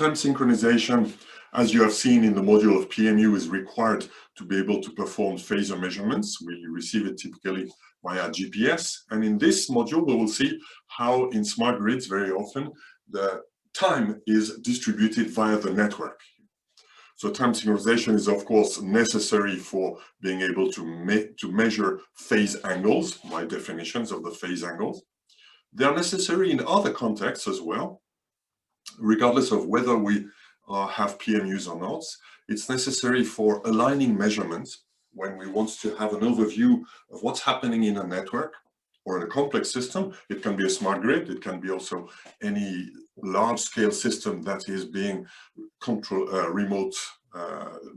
Time synchronization, as you have seen in the module of PMU, is required to be able to perform phasor measurements. We receive it typically via GPS. And in this module, we will see how in smart grids, very often, the time is distributed via the network. So time synchronization is, of course, necessary for being able to measure phase angles, by definitions of the phase angles. They are necessary in other contexts as well, regardless of whether we have PMUs or not. It's necessary for aligning measurements when we want to have an overview of what's happening in a network or in a complex system. It can be a smart grid, it can be also any large-scale system that is being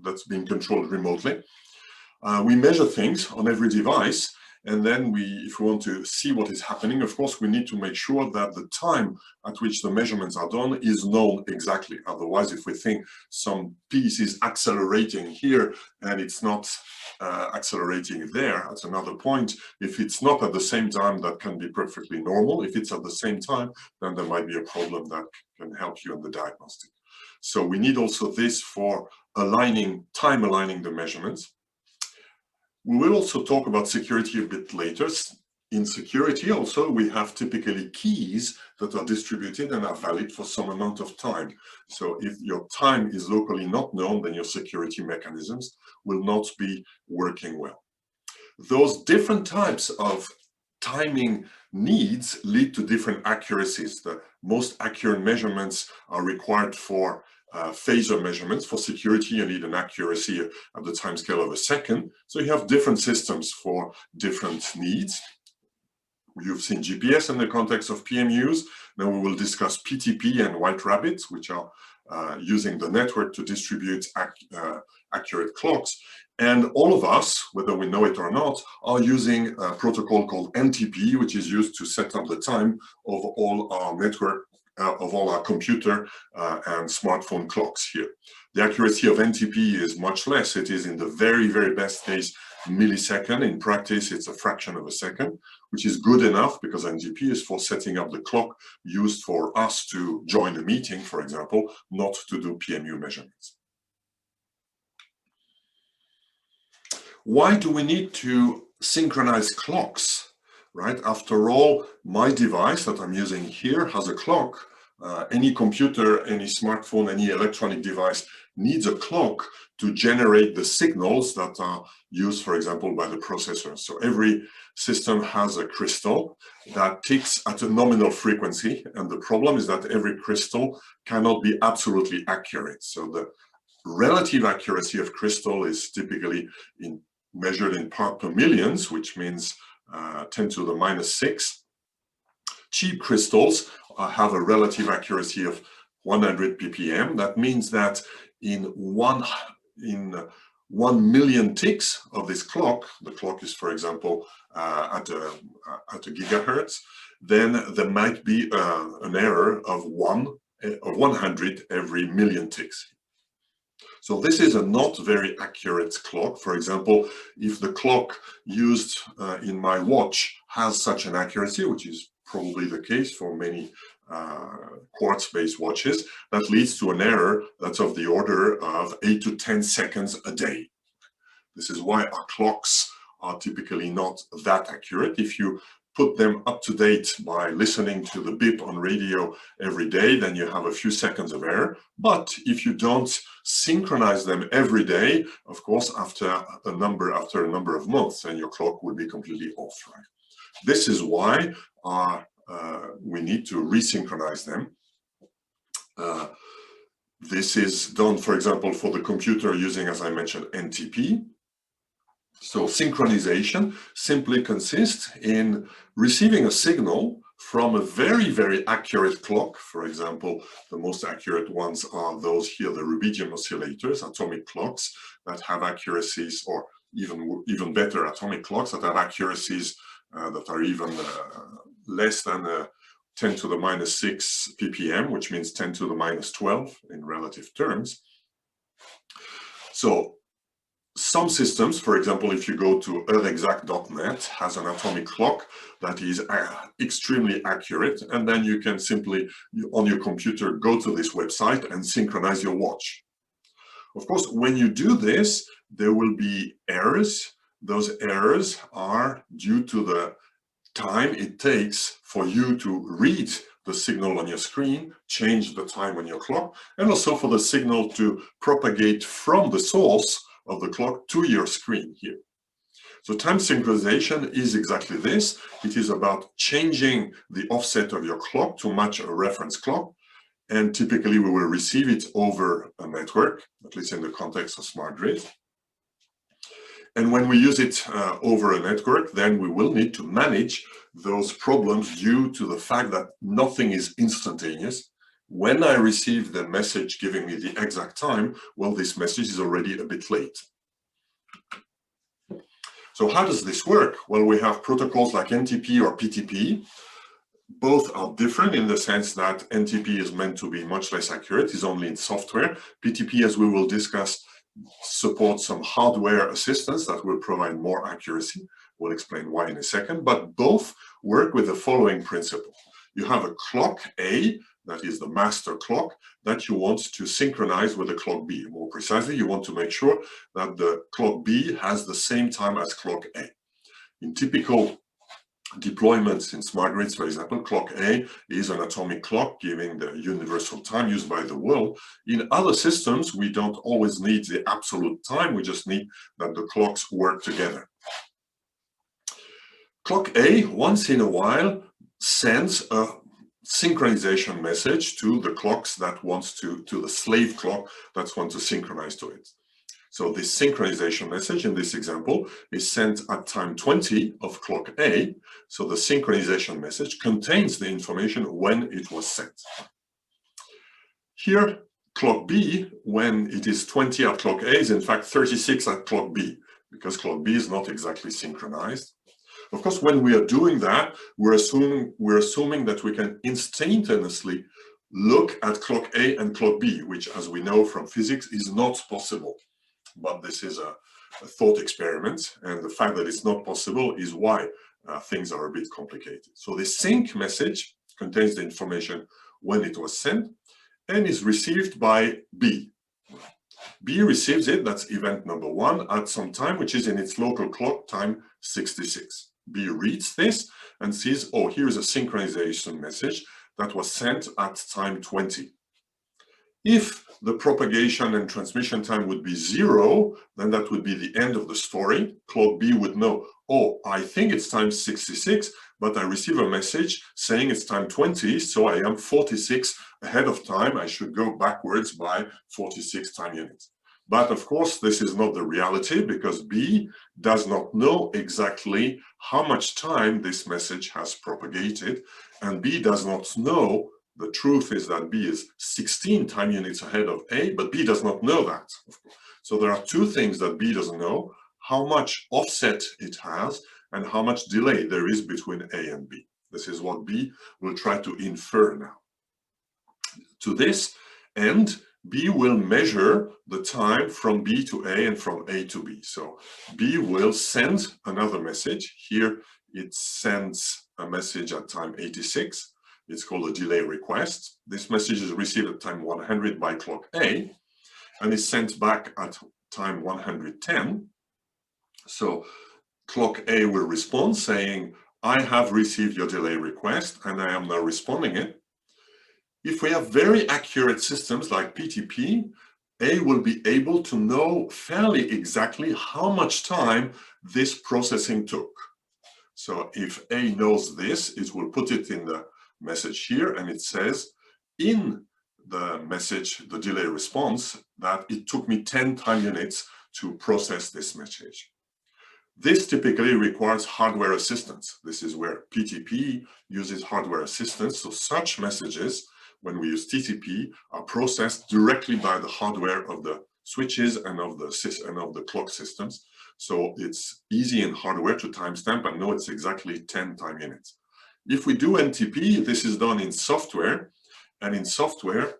that's being controlled remotely. We measure things on every device, and then if we want to see what is happening, of course, we need to make sure that the time at which the measurements are done is known exactly. Otherwise, if we think some piece is accelerating here and it's not accelerating there at another point, if it's not at the same time, that can be perfectly normal. If it's at the same time, then there might be a problem that can help you in the diagnostic. So we need also this for time aligning the measurements. We will also talk about security a bit later. In security also, we have typically keys that are distributed and are valid for some amount of time. So if your time is locally not known, then your security mechanisms will not be working well. Those different types of timing needs lead to different accuracies. The most accurate measurements are required for phasor measurements. For security, you need an accuracy at the time scale of a second. So you have different systems for different needs. You've seen GPS in the context of PMUs. Now we will discuss PTP and White Rabbit, which are using the network to distribute accurate clocks. And all of us, whether we know it or not, are using a protocol called NTP, which is used to set up the time of all our network, of all our computer and smartphone clocks here. The accuracy of NTP is much less. It is in the very, very best case millisecond. In practice, it's a fraction of a second, which is good enough because NTP is for setting up the clock used for us to join a meeting, for example, not to do PMU measurements. Why do we need to synchronize clocks? Right? After all, my device that I'm using here has a clock. Any computer, any smartphone, any electronic device needs a clock to generate the signals that are used, for example, by the processor. So every system has a crystal that ticks at a nominal frequency. And the problem is that every crystal cannot be absolutely accurate. So the relative accuracy of crystal is typically measured in part per millions, which means 10 to the minus 6. Cheap crystals have a relative accuracy of 100 ppm. That means that in 1 million ticks of this clock, the clock is, for example, at a gigahertz, then there might be an error of 100 every million ticks. So this is a not very accurate clock. For example, if the clock used in my watch has such an accuracy, which is probably the case for many quartz-based watches, that leads to an error that's of the order of 8 to 10 seconds a day. This is why our clocks are typically not that accurate. If you put them up to date by listening to the beep on radio every day, then you have a few seconds of error. But if you don't synchronize them every day, of course, after a number of months, then your clock will be completely off, right? This is why we need to resynchronize them. This is done, for example, for the computer using, as I mentioned, NTP. So synchronization simply consists in receiving a signal from a very, very accurate clock. For example, the most accurate ones are those here, the rubidium oscillators, atomic clocks that have accuracies, or even better, atomic clocks that have accuracies that are even less than 10 to the minus 6 ppm, which means 10 to the minus 12 in relative terms. So Some systems, for example, if you go to heurexact.net, has an atomic clock that is extremely accurate, and then you can simply, on your computer, go to this website and synchronize your watch. Of course, when you do this, there will be errors. Those errors are due to the time it takes for you to read the signal on your screen, change the time on your clock, and also for the signal to propagate from the source of the clock to your screen here. So time synchronization is exactly this. It is about changing the offset of your clock to match a reference clock. And typically we will receive it over a network, at least in the context of smart grid. And when we use it over a network, then we will need to manage those problems due to the fact that nothing is instantaneous. When I receive the message giving me the exact time, well, this message is already a bit late. So how does this work? Well, we have protocols like NTP or PTP. Both are different in the sense that NTP is meant to be much less accurate, it's only in software. PTP, as we will discuss, supports some hardware assistance that will provide more accuracy. We'll explain why in a second, but both work with the following principle. You have a clock A, that is the master clock, that you want to synchronize with the clock B. More precisely, you want to make sure that the clock B has the same time as clock A. In typical deployments in smart grids, for example, clock A is an atomic clock giving the universal time used by the world. In other systems, we don't always need the absolute time, we just need that the clocks work together. Clock A, once in a while, sends a synchronization message to the clocks that wants to the slave clock that wants to synchronize to it. So this synchronization message in this example is sent at time 20 of clock A. So the synchronization message contains the information when it was sent. Here, clock B, when it is 20 at clock A, is in fact 36 at clock B, because clock B is not exactly synchronized. Of course, when we are doing that, we're assuming that we can instantaneously look at clock A and clock B, which, as we know from physics, is not possible. But this is a thought experiment, and the fact that it's not possible is why things are a bit complicated. So the sync message contains the information when it was sent and is received by B. B receives it, that's event number 1, at some time which is in its local clock, time 66. B reads this and sees, oh, here's a synchronization message that was sent at time 20. If the propagation and transmission time would be 0, then that would be the end of the story. Clock B would know, oh, I think it's time 66, but I receive a message saying it's time 20, so I am 46 ahead of time. I should go backwards by 46 time units. But of course, this is not the reality because B does not know exactly how much time this message has propagated, and B does not know. The truth is that B is 16 time units ahead of A, but B does not know that. So there are two things that B doesn't know: how much offset it has and how much delay there is between A and B. This is what B will try to infer now. To this end, B will measure the time from B to A and from A to B. So B will send another message. Here it sends a message at time 86. It's called a delay request. This message is received at time 100 by clock A and is sent back at time 110. So clock A will respond saying, I have received your delay request and I am now responding it. If we have very accurate systems like PTP, A will be able to know fairly exactly how much time this processing took. So if A knows this, it will put it in the message here, and it says in the message, the delay response, that it took me 10 time units to process this message. This typically requires hardware assistance. This is where PTP uses hardware assistance. So such messages, when we use TCP, are processed directly by the hardware of the switches and of the clock systems. So it's easy in hardware to timestamp and know it's exactly 10 time units. If we do NTP, this is done in software, and in software,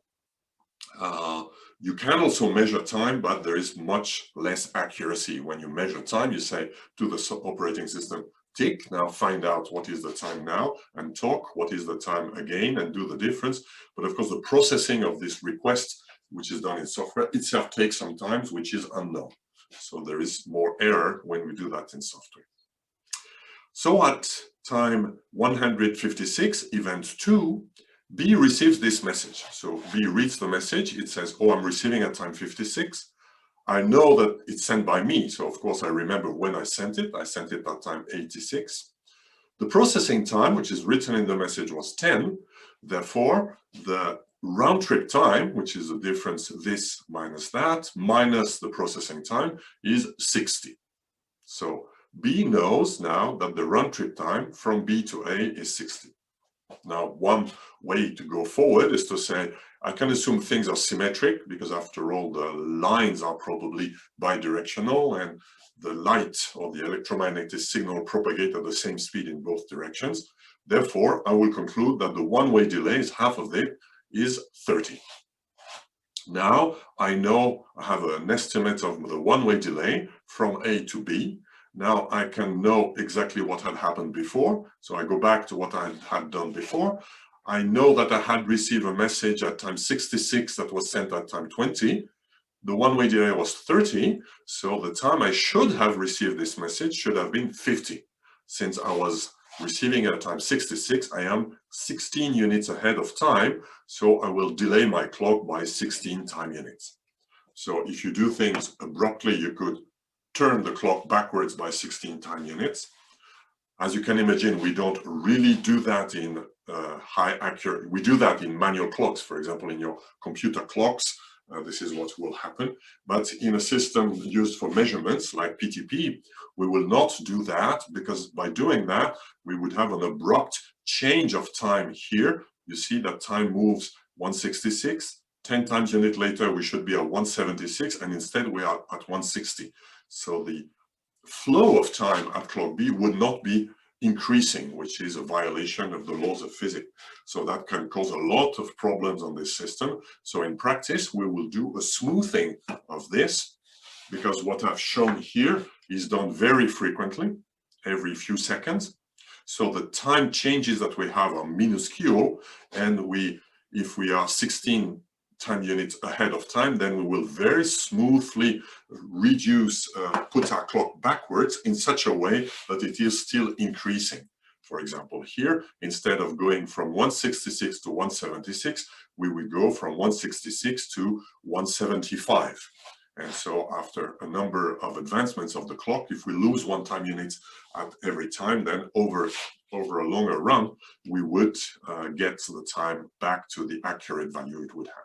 You can also measure time, but there is much less accuracy. When you measure time, you say to the operating system, tick, now find out what is the time now, and talk, what is the time again, and do the difference. But of course, the processing of this request, which is done in software, itself takes some time, which is unknown. So there is more error when we do that in software. So at time 156, event 2, B receives this message. So B reads the message. It says, oh, I'm receiving at time 56. I know that it's sent by me. So of course, I remember when I sent it. I sent it at time 86. The processing time, which is written in the message, was 10. Therefore, the round trip time, which is the difference, this minus that, minus the processing time, is 60. So B knows now that the round trip time from B to A is 60. Now, one way to go forward is to say, I can assume things are symmetric because after all, the lines are probably bidirectional and the light or the electromagnetic signal propagate at the same speed in both directions. Therefore, I will conclude that the one-way delay is half of it is 30. Now, I know I have an estimate of the one-way delay from A to B. Now I can know exactly what had happened before. So I go back to what I had done before. I know that I had received a message at time 66 that was sent at time 20. The one-way delay was 30. So the time I should have received this message should have been 50. Since I was receiving at time 66, I am 16 units ahead of time. So I will delay my clock by 16 time units. So if you do things abruptly, you could turn the clock backwards by 16 time units. As you can imagine, we don't really do that in high accurate. We do that in manual clocks, for example, in your computer clocks. This is what will happen. But in a system used for measurements like PTP, we will not do that because by doing that, we would have an abrupt change of time here. You see that time moves 166. 10 times unit later, we should be at 176, and instead we are at 160. So the flow of time at clock B would not be increasing, which is a violation of the laws of physics. So that can cause a lot of problems on this system. So in practice, we will do a smoothing of this, because what I've shown here is done very frequently, every few seconds. So the time changes that we have are minuscule, and if we are 16 time units ahead of time, then we will very smoothly reduce, put our clock backwards in such a way that it is still increasing. For example, here, instead of going from 166 to 176, we would go from 166 to 175. And so after a number of advancements of the clock, if we lose 1 time unit at every time, then over a longer run, we would get the time back to the accurate value it would have.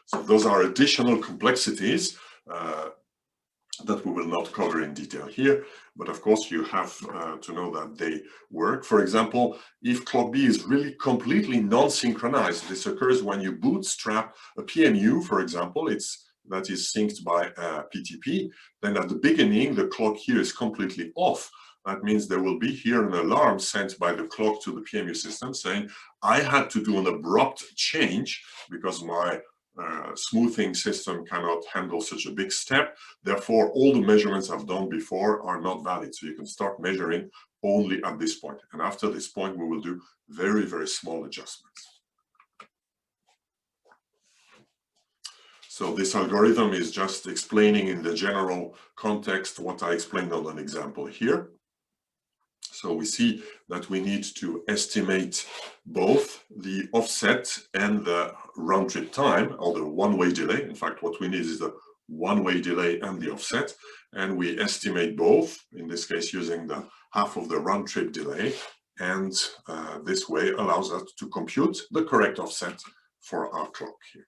So those are additional complexities that we will not cover in detail here, but of course you have to know that they work. For example, if clock B is really completely non-synchronized, this occurs when you bootstrap a PMU, for example, that is synced by PTP, then at the beginning the clock here is completely off. That means there will be here an alarm sent by the clock to the PMU system saying, I had to do an abrupt change because my smoothing system cannot handle such a big step. Therefore, all the measurements I've done before are not valid. So you can start measuring only at this point. And after this point, we will do very, very small adjustments. So this algorithm is just explaining in the general context what I explained on an example here. So we see that we need to estimate both the offset and the round trip time, or the one-way delay. In fact, what we need is the one-way delay and the offset. And we estimate both, in this case, using the half of the round trip delay. And this way allows us to compute the correct offset for our clock here.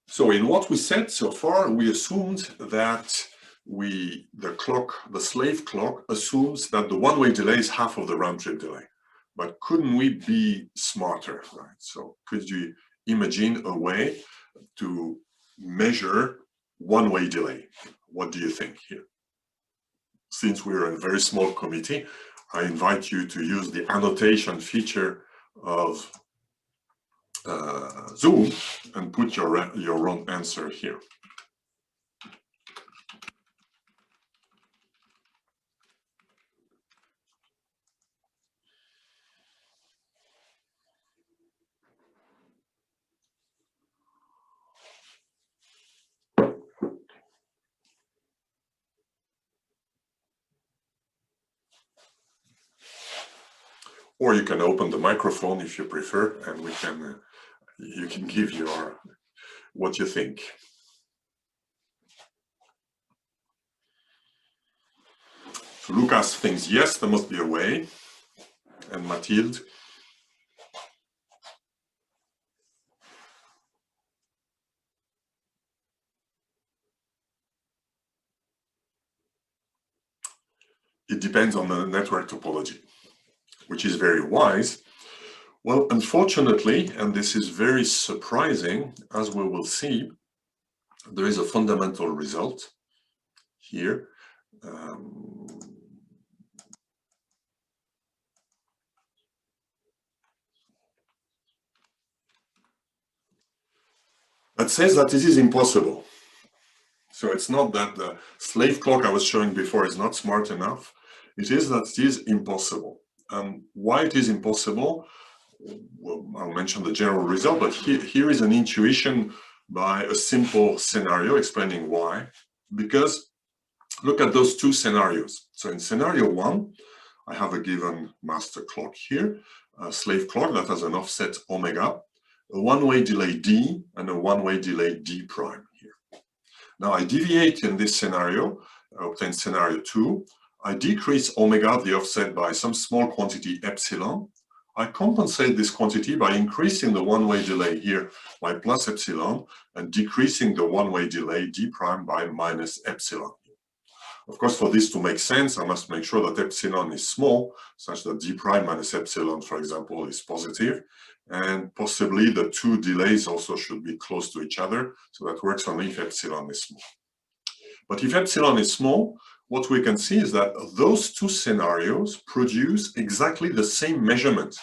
So in what we said so far, we assumed that the slave clock assumes that the one-way delay is half of the round-trip delay. But couldn't we be smarter, right? So could you imagine a way to measure one-way delay? What do you think here? Since we're a very small committee, I invite you to use the annotation feature of Zoom and put your wrong answer here. Or you can open the microphone if you prefer, and we can you can give your what you think. So Lucas thinks yes, there must be a way, and Mathilde. It depends on the network topology, which is very wise. Well, unfortunately, and this is very surprising, as we will see, there is a fundamental result here. That says that this is impossible. So it's not that the slave clock I was showing before is not smart enough. It is that it is impossible. Why it is impossible? Well, I'll mention the general result, but here is an intuition by a simple scenario explaining why. Because look at those two scenarios. So in scenario one, I have a given master clock here, a slave clock that has an offset omega, a one-way delay D, and a one-way delay D prime here. Now I deviate in this scenario, I obtain scenario two, I decrease omega, the offset, by some small quantity epsilon. I compensate this quantity by increasing the one-way delay here by plus epsilon and decreasing the one-way delay D prime by minus epsilon. Of course, for this to make sense, I must make sure that epsilon is small, such that D prime minus epsilon, for example, is positive. And possibly the two delays also should be close to each other. So that works only if epsilon is small. But if epsilon is small, what we can see is that those two scenarios produce exactly the same measurement.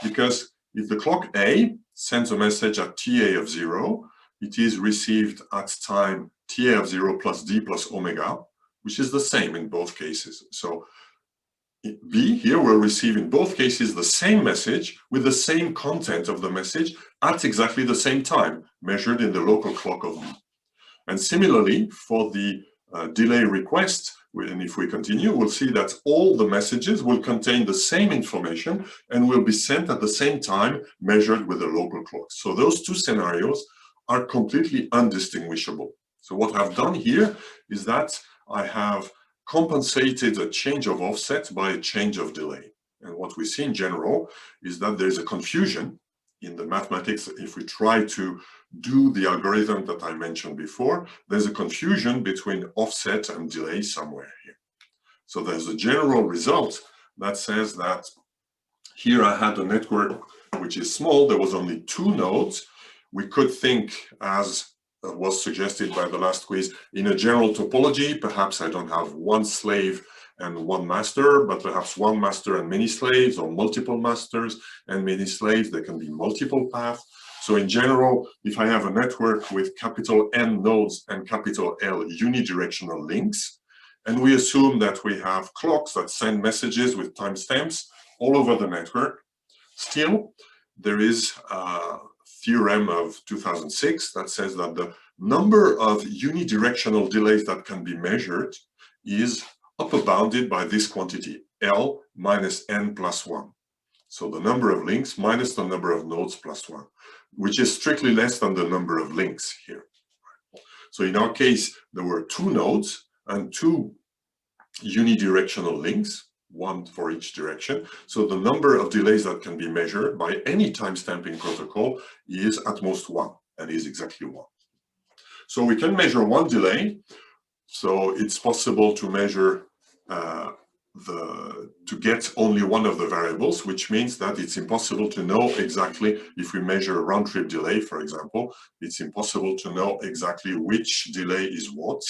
Because if the clock A sends a message at TA of 0, it is received at time TA of 0 plus D plus omega, which is the same in both cases. So B here will receive in both cases the same message with the same content of the message at exactly the same time, measured in the local clock of B. And similarly, for the delay request, and if we continue, we'll see that all the messages will contain the same information and will be sent at the same time, measured with a local clock. So those two scenarios are completely undistinguishable. So what I've done here is that I have compensated a change of offset by a change of delay. And what we see in general is that there's a confusion in the mathematics. If we try to do the algorithm that I mentioned before, there's a confusion between offset and delay somewhere here. So there's a general result that says that here I had a network which is small, there was only two nodes. We could think, as was suggested by the last quiz, in a general topology. Perhaps I don't have one slave and one master, but perhaps one master and many slaves, or multiple masters and many slaves. There can be multiple paths. So in general, if I have a network with capital N nodes and capital L unidirectional links, and we assume that we have clocks that send messages with timestamps all over the network, still there is a theorem of 2006 that says that the number of unidirectional delays that can be measured is upper bounded by this quantity, L minus N plus 1. So the number of links minus the number of nodes plus 1, which is strictly less than the number of links here. So in our case, there were two nodes and two unidirectional links, one for each direction. So the number of delays that can be measured by any timestamping protocol is at most 1, and is exactly 1. So we can measure one delay. So it's possible to measure to get only one of the variables, which means that it's impossible to know exactly, if we measure a round trip delay, for example, it's impossible to know exactly which delay is what.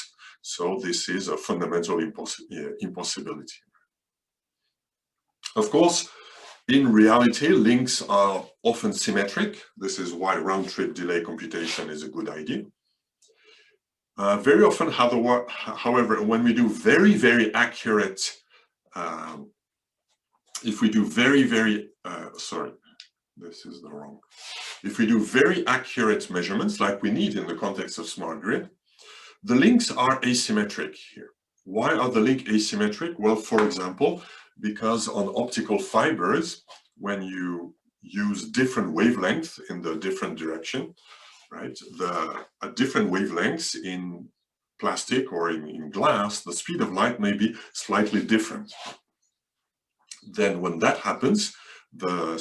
So this is a fundamental impossibility. Of course, In reality, links are often symmetric. This is why round-trip delay computation is a good idea. Very often, however, when we do very, very accurate, if we do if we do very accurate measurements like we need in the context of smart grid, the links are asymmetric here. Why are the links asymmetric? Well, for example, because on optical fibers, when you use different wavelengths in the different direction, right, at different wavelengths in plastic or in glass, the speed of light may be slightly different. Then when that happens, the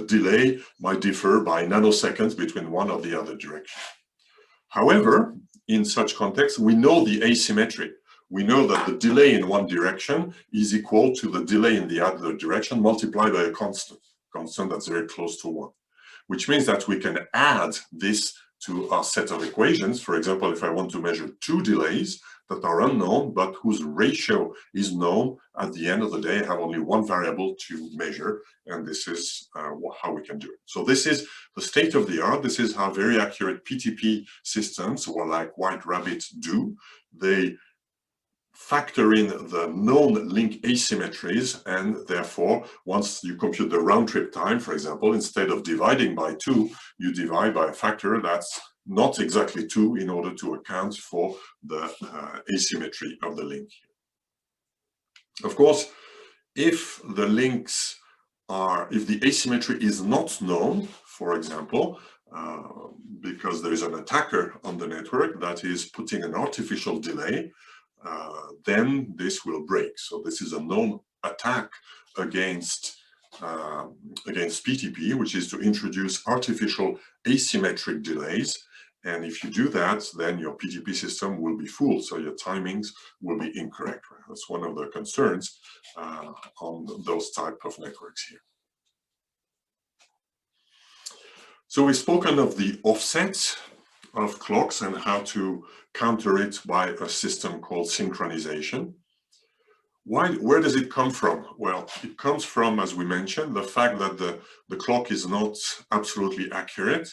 delay might differ by nanoseconds between one or the other direction. However, in such context, we know the asymmetry. We know that the delay in one direction is equal to the delay in the other direction multiplied by a constant that's very close to 1, which means that we can add this to our set of equations. For example, if I want to measure 2 delays that are unknown, but whose ratio is known, at the end of the day, I have only one variable to measure, and this is how we can do it. So this is the state of the art. This is how very accurate PTP systems, or like White Rabbit, do. They factor in the known link asymmetries, and therefore, once you compute the round-trip time, for example, instead of dividing by 2, you divide by a factor that's not exactly 2 in order to account for the asymmetry of the link. Of course, if the asymmetry is not known, for example, because there is an attacker on the network that is putting an artificial delay, then this will break. So this is a known attack against PTP, which is to introduce artificial asymmetric delays. And if you do that, then your PTP system will be fooled, so your timings will be incorrect. That's one of the concerns on those type of networks here. So we've spoken of the offset of clocks and how to counter it by a system called synchronization. Where does it come from? Well, it comes from, as we mentioned, the fact that the clock is not absolutely accurate,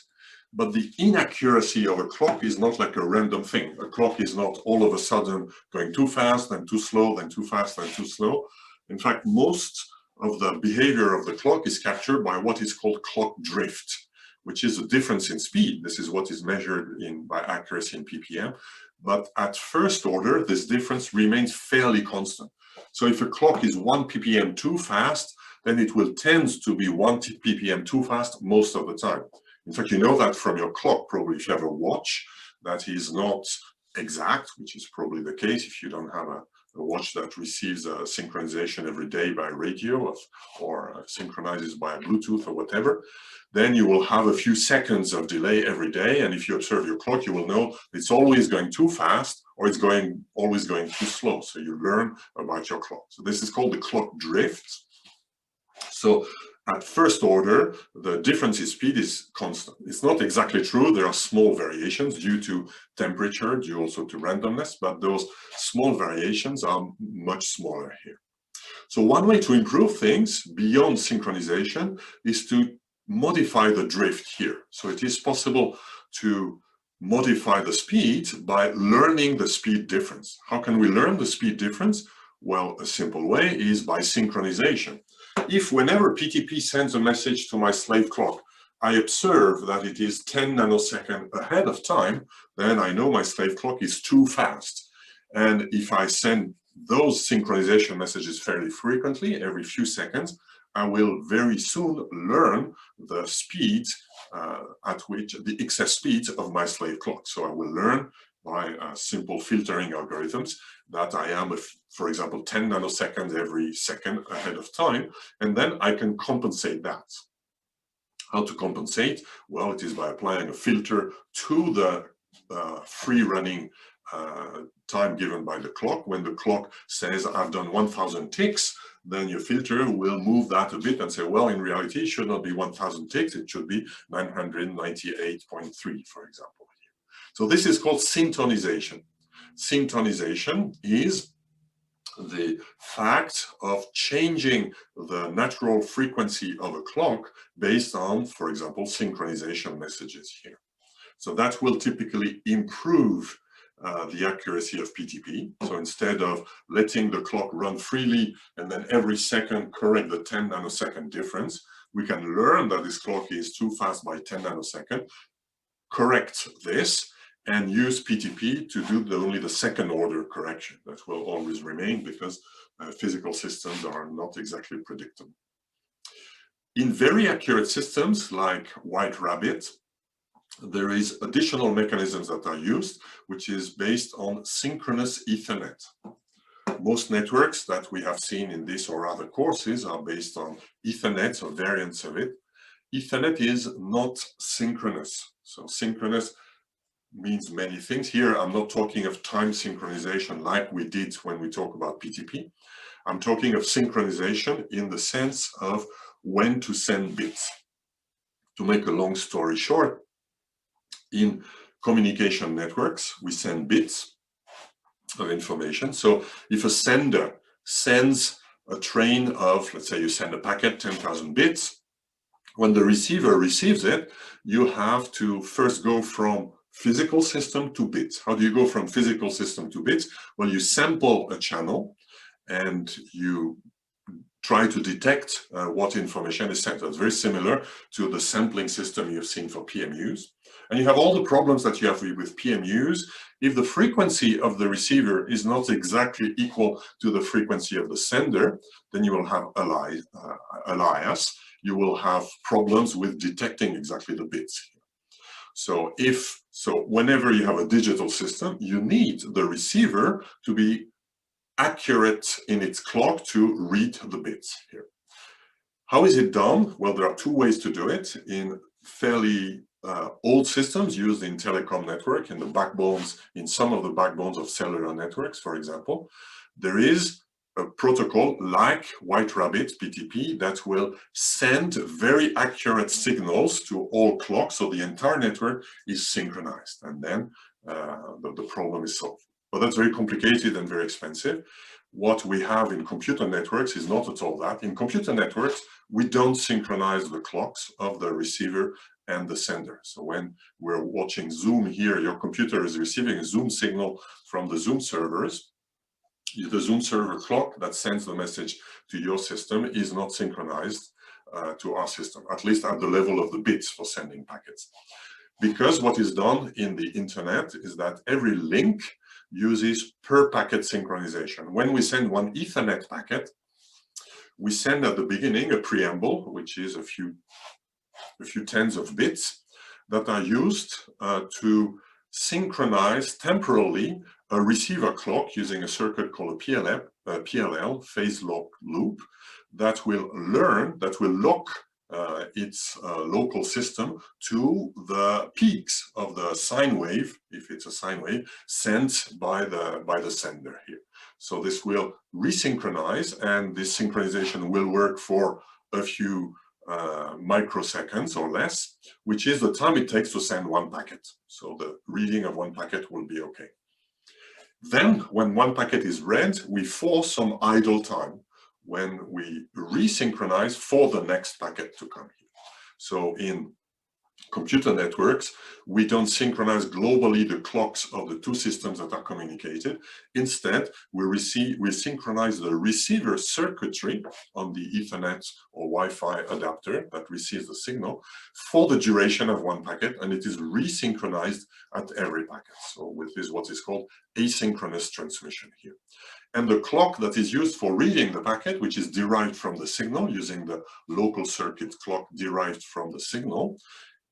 but the inaccuracy of a clock is not like a random thing. A clock is not all of a sudden going too fast, then too slow, then too fast, then too slow. In fact, most of the behavior of the clock is captured by what is called clock drift, which is a difference in speed. This is what is measured by accuracy in ppm. But at first order, this difference remains fairly constant. So if a clock is 1 ppm too fast, then it will tend to be 1 ppm too fast most of the time. In fact, you know that from your clock, probably if you have a watch that is not exact, which is probably the case if you don't have a watch that receives a synchronization every day by radio or synchronizes by Bluetooth or whatever, then you will have a few seconds of delay every day. And if you observe your clock, you will know it's always going too fast or it's always going too slow. So you learn about your clock. So this is called the clock drift. So at first order, the difference in speed is constant. It's not exactly true. There are small variations due to temperature, due also to randomness, but those small variations are much smaller here. So one way to improve things beyond synchronization is to modify the drift here. So it is possible to modify the speed by learning the speed difference. How can we learn the speed difference? Well, a simple way is by synchronization. If whenever PTP sends a message to my slave clock, I observe that it is 10 nanoseconds ahead of time, then I know my slave clock is too fast. And if I send those synchronization messages fairly frequently, every few seconds, I will very soon learn the speed at which the excess speed of my slave clock. So I will learn by simple filtering algorithms that I am, for example, 10 nanoseconds every second ahead of time, and then I can compensate that. How to compensate? Well, it is by applying a filter to the free running time given by the clock. When the clock says I've done 1000 ticks, then your filter will move that a bit and say, well, in reality, it should not be 1000 ticks, it should be 998.3, for example. So this is called syntonization. Syntonization is the fact of changing the natural frequency of a clock based on, for example, synchronization messages here. So that will typically improve the accuracy of PTP. So instead of letting the clock run freely and then every second correct the 10 nanosecond difference, we can learn that this clock is too fast by 10 nanoseconds, correct this, and use PTP to do only the second order correction. That will always remain because physical systems are not exactly predictable. In very accurate systems like White Rabbit, there is additional mechanisms that are used, which is based on Synchronous Ethernet. Most networks that we have seen in this or other courses are based on Ethernet or variants of it. Ethernet is not synchronous. So synchronous means many things. Here, I'm not talking of time synchronization like we did when we talk about PTP. I'm talking of synchronization in the sense of when to send bits. To make a long story short, in communication networks, we send bits of information. So if a sender sends a train of, let's say you send a packet, 10,000 bits, when the receiver receives it, you have to first go from physical system to bits. How do you go from physical system to bits? Well, you sample a channel and you try to detect what information is sent. That's very similar to the sampling system you've seen for PMUs. And you have all the problems that you have with PMUs. If the frequency of the receiver is not exactly equal to the frequency of the sender, then you will have alias. You will have problems with detecting exactly the bits. So whenever you have a digital system, you need the receiver to be accurate in its clock to read the bits here. How is it done? Well, there are two ways to do it. In fairly old systems used in telecom network, in the backbones, in some of the backbones of cellular networks, for example, there is a protocol like White Rabbit PTP that will send very accurate signals to all clocks, so the entire network is synchronized, and then the problem is solved. But that's very complicated and very expensive. What we have in computer networks is not at all that. In computer networks, we don't synchronize the clocks of the receiver and the sender. So when we're watching Zoom here, your computer is receiving a Zoom signal from the Zoom servers. The Zoom server clock that sends the message to your system is not synchronized to our system, at least at the level of the bits for sending packets. Because what is done in the internet is that every link uses per packet synchronization. When we send one Ethernet packet, we send at the beginning a preamble, which is a few tens of bits that are used to synchronize temporally a receiver clock using a circuit called a PLL, phase lock loop, that will lock its local system to the peaks of the sine wave, if it's a sine wave, sent by the sender here. So this will resynchronize, and this synchronization will work for a few microseconds or less, which is the time it takes to send one packet. So the reading of one packet will be okay. Then, when one packet is read, we force some idle time when we resynchronize for the next packet to come here. So in computer networks, we don't synchronize globally the clocks of the two systems that are communicated. Instead, we synchronize the receiver circuitry on the Ethernet or Wi-Fi adapter that receives the signal for the duration of one packet, and it is resynchronized at every packet. So this is what is called asynchronous transmission here. And the clock that is used for reading the packet, which is derived from the signal using the local circuit clock derived from the signal,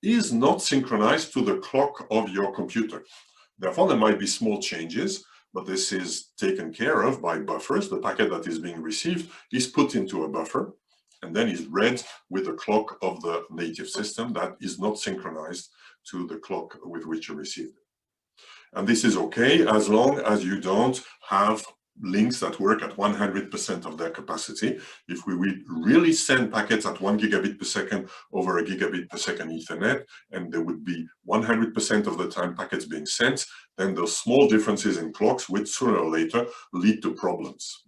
is not synchronized to the clock of your computer. Therefore, there might be small changes, but this is taken care of by buffers. The packet that is being received is put into a buffer and then is read with the clock of the native system that is not synchronized to the clock with which you received it. And this is okay as long as you don't have links that work at 100% of their capacity. If we really send packets at 1 gigabit per second over a gigabit per second Ethernet, and there would be 100% of the time packets being sent, then those small differences in clocks would sooner or later lead to problems.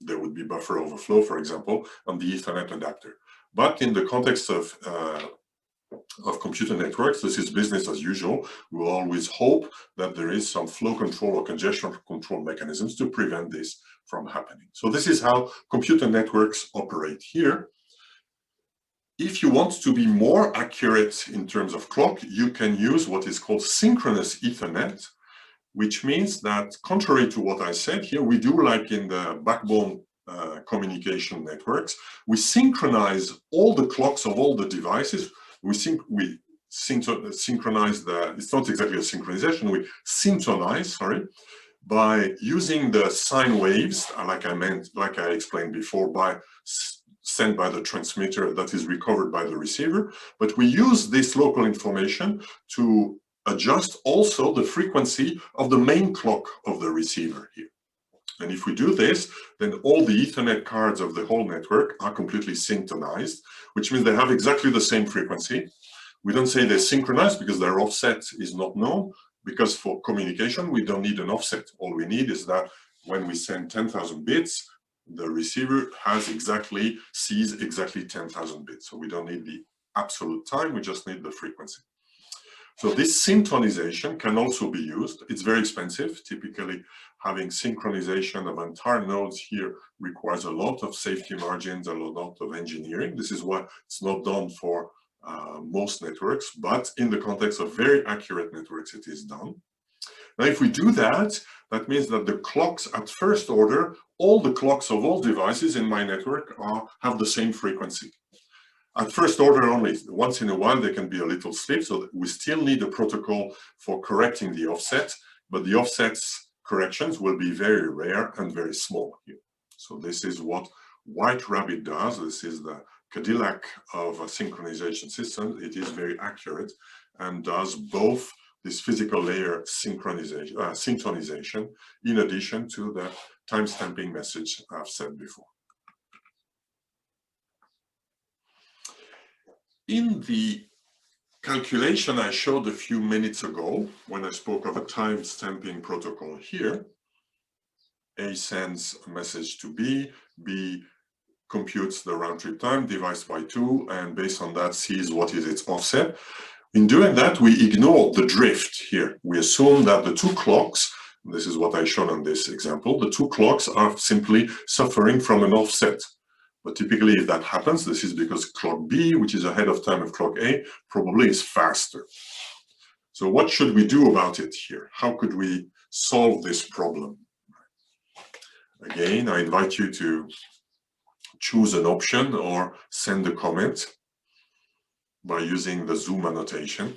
There would be buffer overflow, for example, on the Ethernet adapter. But in the context of computer networks, this is business as usual. We will always hope that there is some flow control or congestion control mechanisms to prevent this from happening. So this is how computer networks operate here. If you want to be more accurate in terms of clock, you can use what is called Synchronous Ethernet, which means that, contrary to what I said here, we do like in the backbone communication networks, we synchronize all the clocks of all the devices. We synchronize it's not exactly a synchronization, we syntonize, by using the sine waves, like I explained before, sent by the transmitter that is recovered by the receiver. But we use this local information to adjust also the frequency of the main clock of the receiver here. And if we do this, then all the Ethernet cards of the whole network are completely synchronized, which means they have exactly the same frequency. We don't say they're synchronized because their offset is not known, because for communication, we don't need an offset. All we need is that when we send 10,000 bits, the receiver sees exactly 10,000 bits. So we don't need the absolute time, we just need the frequency. So this syntonization can also be used. It's very expensive. Typically, having synchronization of entire nodes here requires a lot of safety margins, a lot of engineering. This is why it's not done for most networks, but in the context of very accurate networks, it is done. Now, if we do that, that means that the clocks at first order, all the clocks of all devices in my network have the same frequency. At first order only. Once in a while, there can be a little slip, so that we still need a protocol for correcting the offset, but the offset's corrections will be very rare and very small here. So this is what White Rabbit does. This is the Cadillac of a synchronization system. It is very accurate and does both this physical layer synchronization in addition to the timestamping message I've said before. In the calculation I showed a few minutes ago, when I spoke of a timestamping protocol here, A sends a message to B, B computes the round trip time, divides by 2, and based on that sees what is its offset. In doing that, we ignore the drift here. We assume that the two clocks, this is what I showed on this example, the two clocks are simply suffering from an offset. But typically, if that happens, this is because clock B, which is ahead of time of clock A, probably is faster. So what should we do about it here? How could we solve this problem? Again, I invite you to choose an option or send a comment by using the Zoom annotation.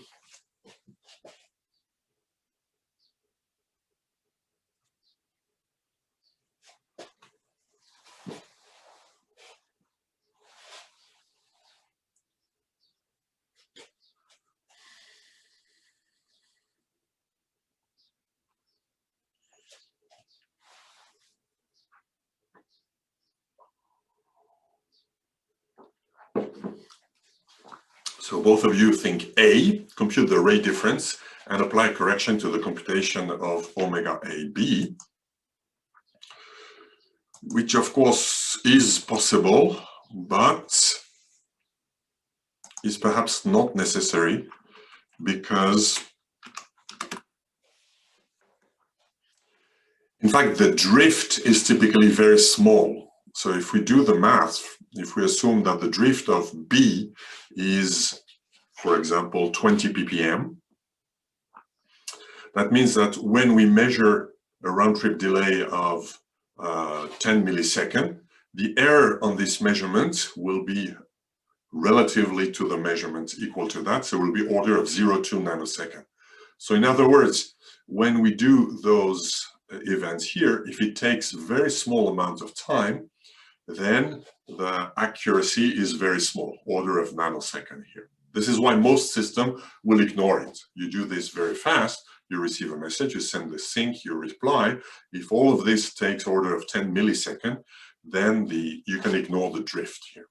So both of you think A, compute the rate difference and apply correction to the computation of omega AB, which of course is possible, but is perhaps not necessary because, in fact, the drift is typically very small. So if we do the math, if we assume that the drift of B is, for example, 20 ppm, that means that when we measure a round-trip delay of 10 milliseconds, the error on this measurement will be relatively to the measurement equal to that, so it will be order of 0.2 nanosecond. So in other words, when we do those events here, if it takes very small amount of time, then the accuracy is very small, order of nanosecond here. This is why most systems will ignore it. You do this very fast, you receive a message, you send the sync, you reply. If all of this takes order of 10 milliseconds, then you can ignore the drift here.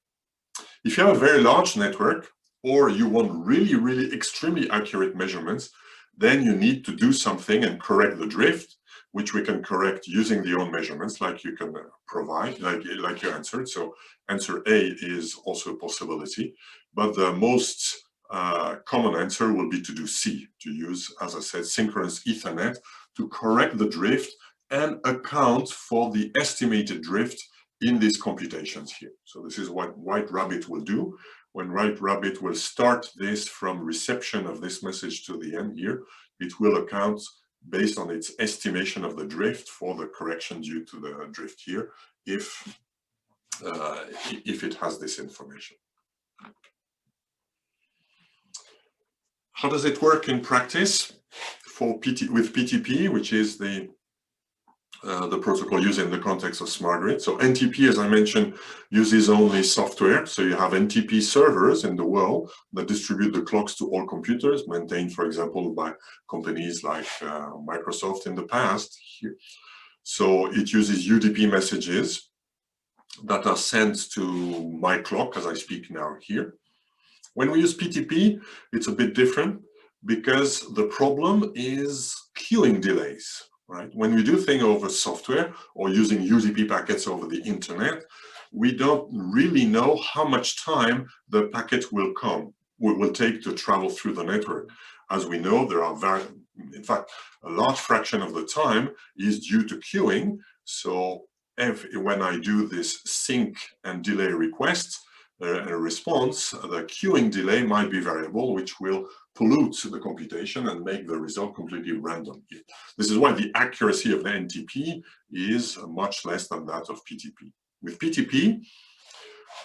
If you have a very large network, or you want really, really extremely accurate measurements, then you need to do something and correct the drift, which we can correct using the own measurements, like you can provide, like you answered. So answer A is also a possibility, but the most common answer will be to do C, to use, as I said, Synchronous Ethernet to correct the drift and account for the estimated drift in these computations here. So this is what White Rabbit will do. When White Rabbit will start this from reception of this message to the end here, it will account based on its estimation of the drift for the correction due to the drift here, if it has this information. How does it work in practice with PTP, which is the protocol used in the context of smart grid? So NTP, as I mentioned, uses only software. So you have NTP servers in the world that distribute the clocks to all computers, maintained, for example, by companies like Microsoft in the past here. So it uses UDP messages that are sent to my clock as I speak now here. When we use PTP, it's a bit different because the problem is queuing delays. Right? When we do things over software or using UDP packets over the internet, we don't really know how much time the packet will take to travel through the network. As we know, there are in fact, a large fraction of the time is due to queuing. So when I do this sync and delay request response, the queuing delay might be variable, which will pollute the computation and make the result completely random. This is why the accuracy of the NTP is much less than that of PTP. With PTP,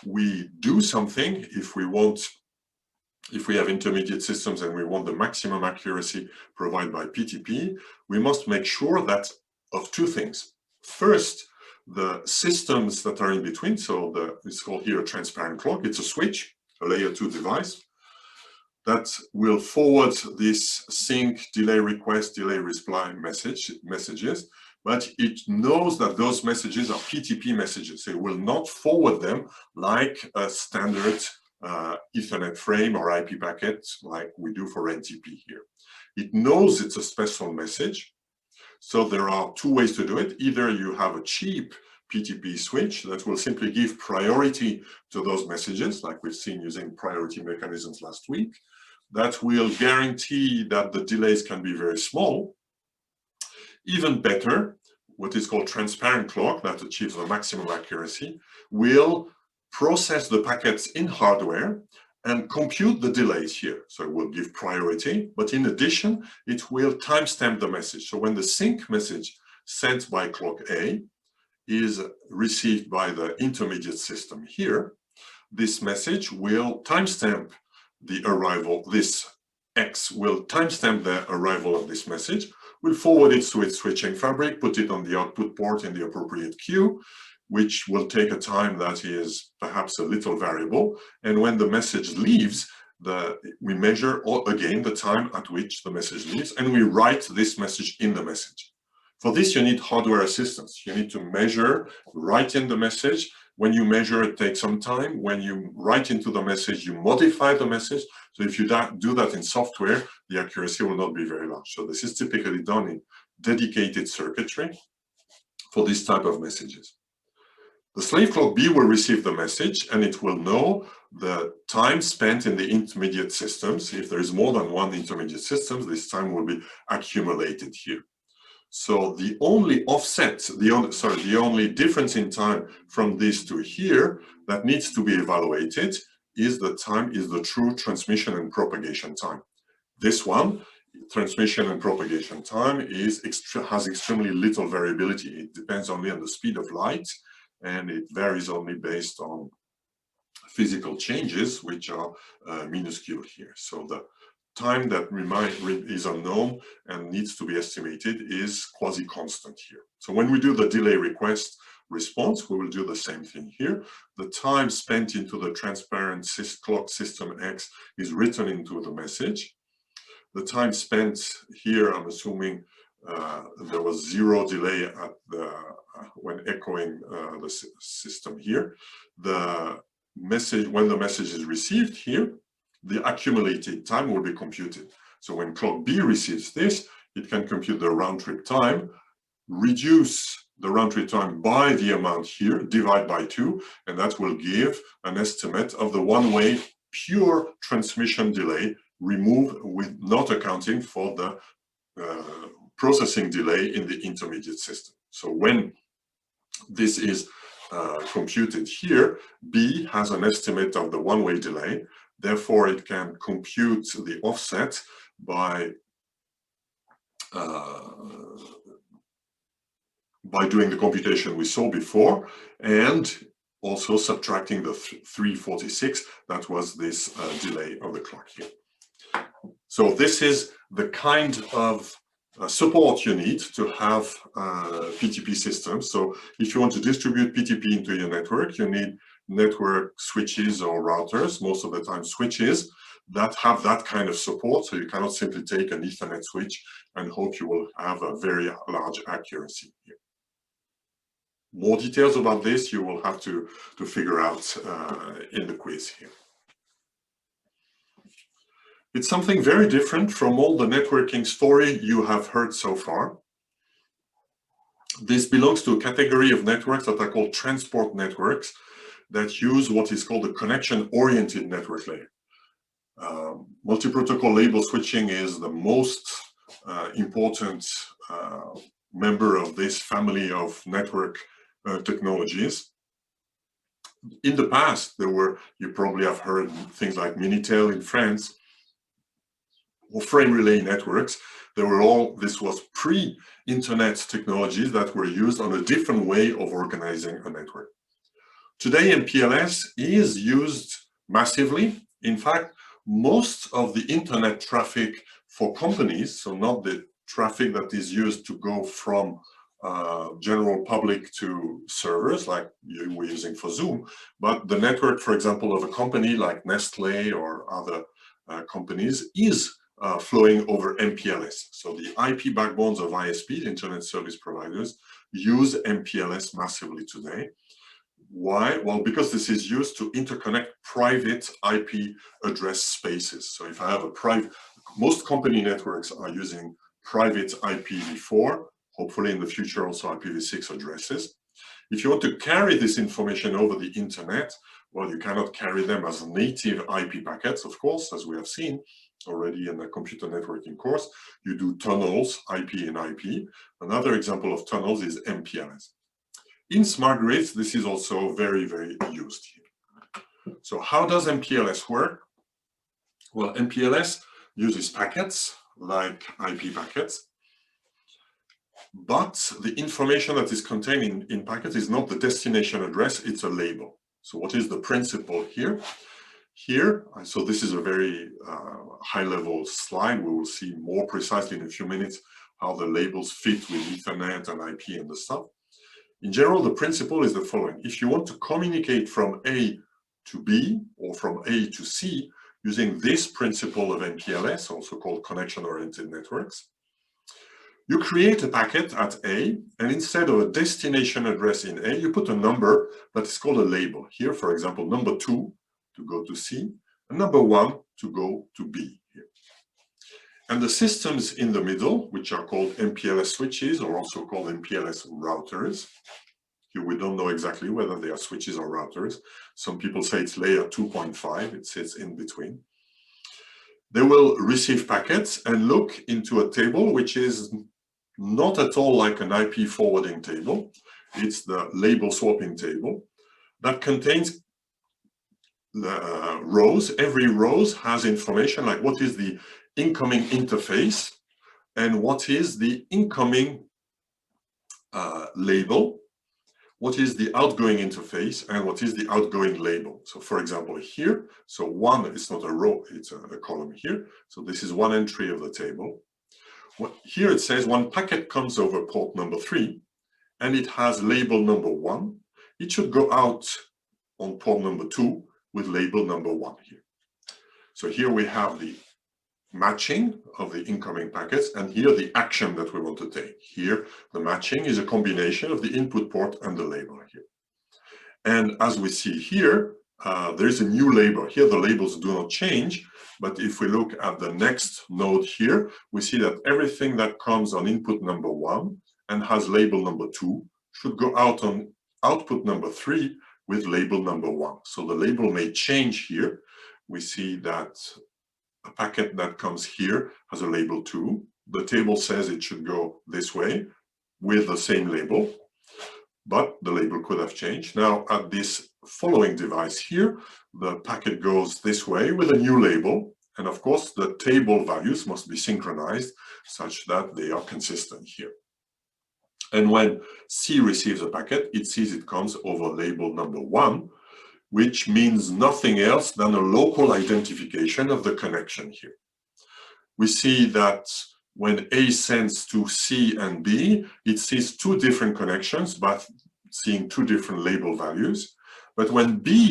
we do something if we have intermediate systems and we want the maximum accuracy provided by PTP, we must make sure that of two things. First, the systems that are in between, so it's called here a transparent clock, it's a switch, a layer 2 device, that will forward this sync, delay request, delay reply messages, but it knows that those messages are PTP messages. It will not forward them like a standard Ethernet frame or IP packet like we do for NTP here. It knows it's a special message. So there are two ways to do it. Either you have a cheap PTP switch that will simply give priority to those messages, like we've seen using priority mechanisms last week, that will guarantee that the delays can be very small. Even better, what is called transparent clock that achieves the maximum accuracy will process the packets in hardware and compute the delays here. So it will give priority, but in addition, it will timestamp the message. So when the sync message sent by clock A is received by the intermediate system here, this message will timestamp the arrival, this X will timestamp the arrival of this message, will forward it to its switching fabric, put it on the output port in the appropriate queue, which will take a time that is perhaps a little variable. And when the message leaves, we measure again the time at which the message leaves, and we write this message in the message. For this, you need hardware assistance. You need to measure, write in the message. When you measure, it takes some time. When you write into the message, you modify the message. So if you do that in software, the accuracy will not be very large. So this is typically done in dedicated circuitry for this type of messages. The slave clock B will receive the message, and it will know the time spent in the intermediate systems. If there is more than one intermediate system, this time will be accumulated here. So the only offset, the only difference in time from this to here that needs to be evaluated is the true transmission and propagation time. This one, transmission and propagation time, has extremely little variability. It depends only on the speed of light, and it varies only based on physical changes, which are minuscule here. So the time that is unknown and needs to be estimated is quasi-constant here. So when we do the delay request response, we will do the same thing here. The time spent into the transparent clock system X is written into the message. the time spent here, I'm assuming there was 0 delay at the when echoing the system here. The message, when the message is received here, the accumulated time will be computed. So when clock B receives this, it can compute the round trip time, reduce the round trip time by the amount here, divide by 2, and that will give an estimate of the one-way pure transmission delay, removed with not accounting for the processing delay in the intermediate system. So when this is computed here, B has an estimate of the one-way delay, therefore it can compute the offset by doing the computation we saw before, and also subtracting the 346, that was this delay of the clock here. So this is the kind of support you need to have PTP systems. So if you want to distribute PTP into your network, you need network switches or routers, most of the time switches, that have that kind of support. So you cannot simply take an Ethernet switch and hope you will have a very large accuracy here. More details about this you will have to figure out in the quiz here. It's something very different from all the networking story you have heard so far. This belongs to a category of networks that are called transport networks that use what is called the connection-oriented network layer. Multi-protocol label switching is the most important member of this family of network technologies. In the past, there were, you probably have heard things like Minitel in France, or frame relay networks. They were all, this was pre-internet technologies that were used on a different way of organizing a network. Today, MPLS is used massively. In fact, most of the internet traffic for companies, so not the traffic that is used to go from general public to servers like you were using for Zoom, but the network, for example, of a company like Nestle or other companies is flowing over MPLS. So the IP backbones of ISPs, Internet Service Providers, use MPLS massively today. Why? Well, because this is used to interconnect private IP address spaces. So if I have a private, most company networks are using private IPv4, hopefully in the future also IPv6 addresses. If you want to carry this information over the internet, well, you cannot carry them as native IP packets, of course, as we have seen already in the computer networking course. You do tunnels, IP and IP. Another example of tunnels is MPLS. In smart grids, this is also very, very used here. So how does MPLS work? Well, MPLS uses packets like IP packets, but the information that is contained in packets is not the destination address, it's a label. So what is the principle here? Here, so this is a very high-level slide. We will see more precisely in a few minutes how the labels fit with Ethernet and IP and the stuff. In general, the principle is the following. If you want to communicate from A to B or from A to C using this principle of MPLS, also called connection-oriented networks, you create a packet at A, and instead of a destination address in A, you put a number that is called a label. Here, for example, number 2 to go to C, and number 1 to go to B here. And the systems in the middle, which are called MPLS switches, or also called MPLS routers. Here we don't know exactly whether they are switches or routers. Some people say it's layer 2.5, it sits in between. They will receive packets and look into a table which is not at all like an IP forwarding table. It's the label swapping table that contains the rows. Every row has information like what is the incoming interface and what is the incoming label, what is the outgoing interface, and what is the outgoing label. So for example here, so 1 is not a row, it's a column here. So this is one entry of the table. Here it says one packet comes over port number 3 and it has label number 1. It should go out on port number 2 with label number 1 here. So here we have the matching of the incoming packets, and here the action that we want to take. Here, the matching is a combination of the input port and the label here. And as we see here, there is a new label. Here, the labels do not change, but if we look at the next node here, we see that everything that comes on input number 1 and has label number 2 should go out on output number 3 with label number 1. So the label may change here. We see that a packet that comes here has a label 2. The table says it should go this way with the same label, but the label could have changed. Now at this following device here, the packet goes this way with a new label. And of course, the table values must be synchronized such that they are consistent here. And when C receives a packet, it sees it comes over label number 1, which means nothing else than a local identification of the connection here. We see that when A sends to C and B, it sees 2 different connections, but seeing 2 different label values. But when B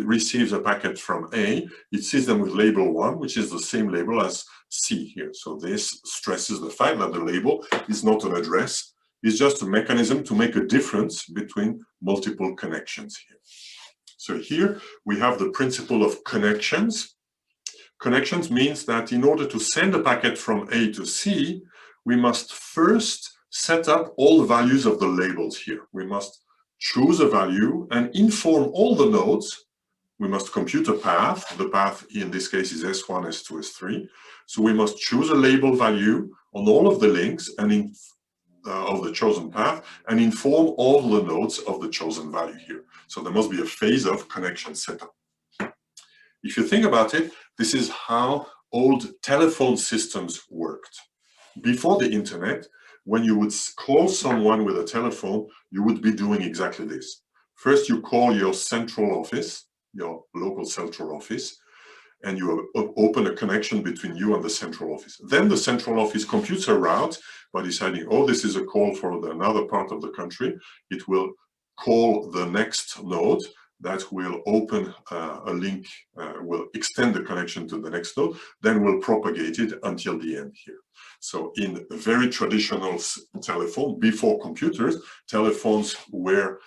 receives a packet from A, it sees them with label 1, which is the same label as C here. So this stresses the fact that the label is not an address, it's just a mechanism to make a difference between multiple connections here. So here we have the principle of connections. Connections means that in order to send a packet from A to C, we must first set up all the values of the labels here. We must choose a value and inform all the nodes. We must compute a path. The path in this case is S1, S2, S3. So we must choose a label value on all of the links and of the chosen path and inform all the nodes of the chosen value here. So there must be a phase of connection setup. If you think about it, this is how old telephone systems worked. Before the internet, when you would call someone with a telephone, you would be doing exactly this. First, you call your central office, your local central office, and you open a connection between you and the central office. Then the central office computes a route by deciding, oh, this is a call for another part of the country. It will call the next node that will open a link, will extend the connection to the next node, then will propagate it until the end here. So in a very traditional telephone, before computers, telephones were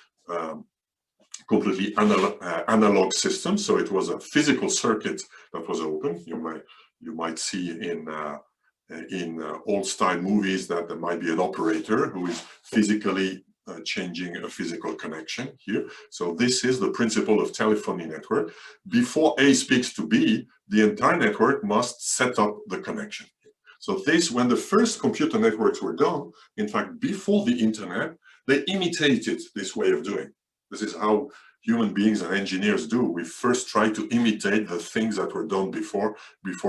completely analog systems. So it was a physical circuit that was open. You might see in old-style movies that there might be an operator who is physically changing a physical connection here. So this is the principle of telephony network. Before A speaks to B, the entire network must set up the connection. So this, when the first computer networks were done, in fact, before the internet, they imitated this way of doing. This is how human beings and engineers do. We first try to imitate the things that were done before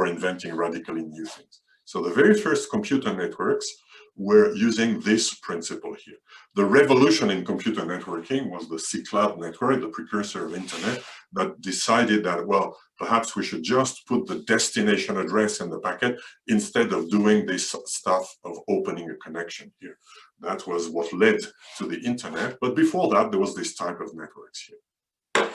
inventing radically new things. So the very first computer networks were using this principle here. The revolution in computer networking was the Cyclade network, the precursor of internet, that decided that, well, perhaps we should just put the destination address in the packet instead of doing this stuff of opening a connection here. That was what led to the internet. But before that, there was this type of networks here,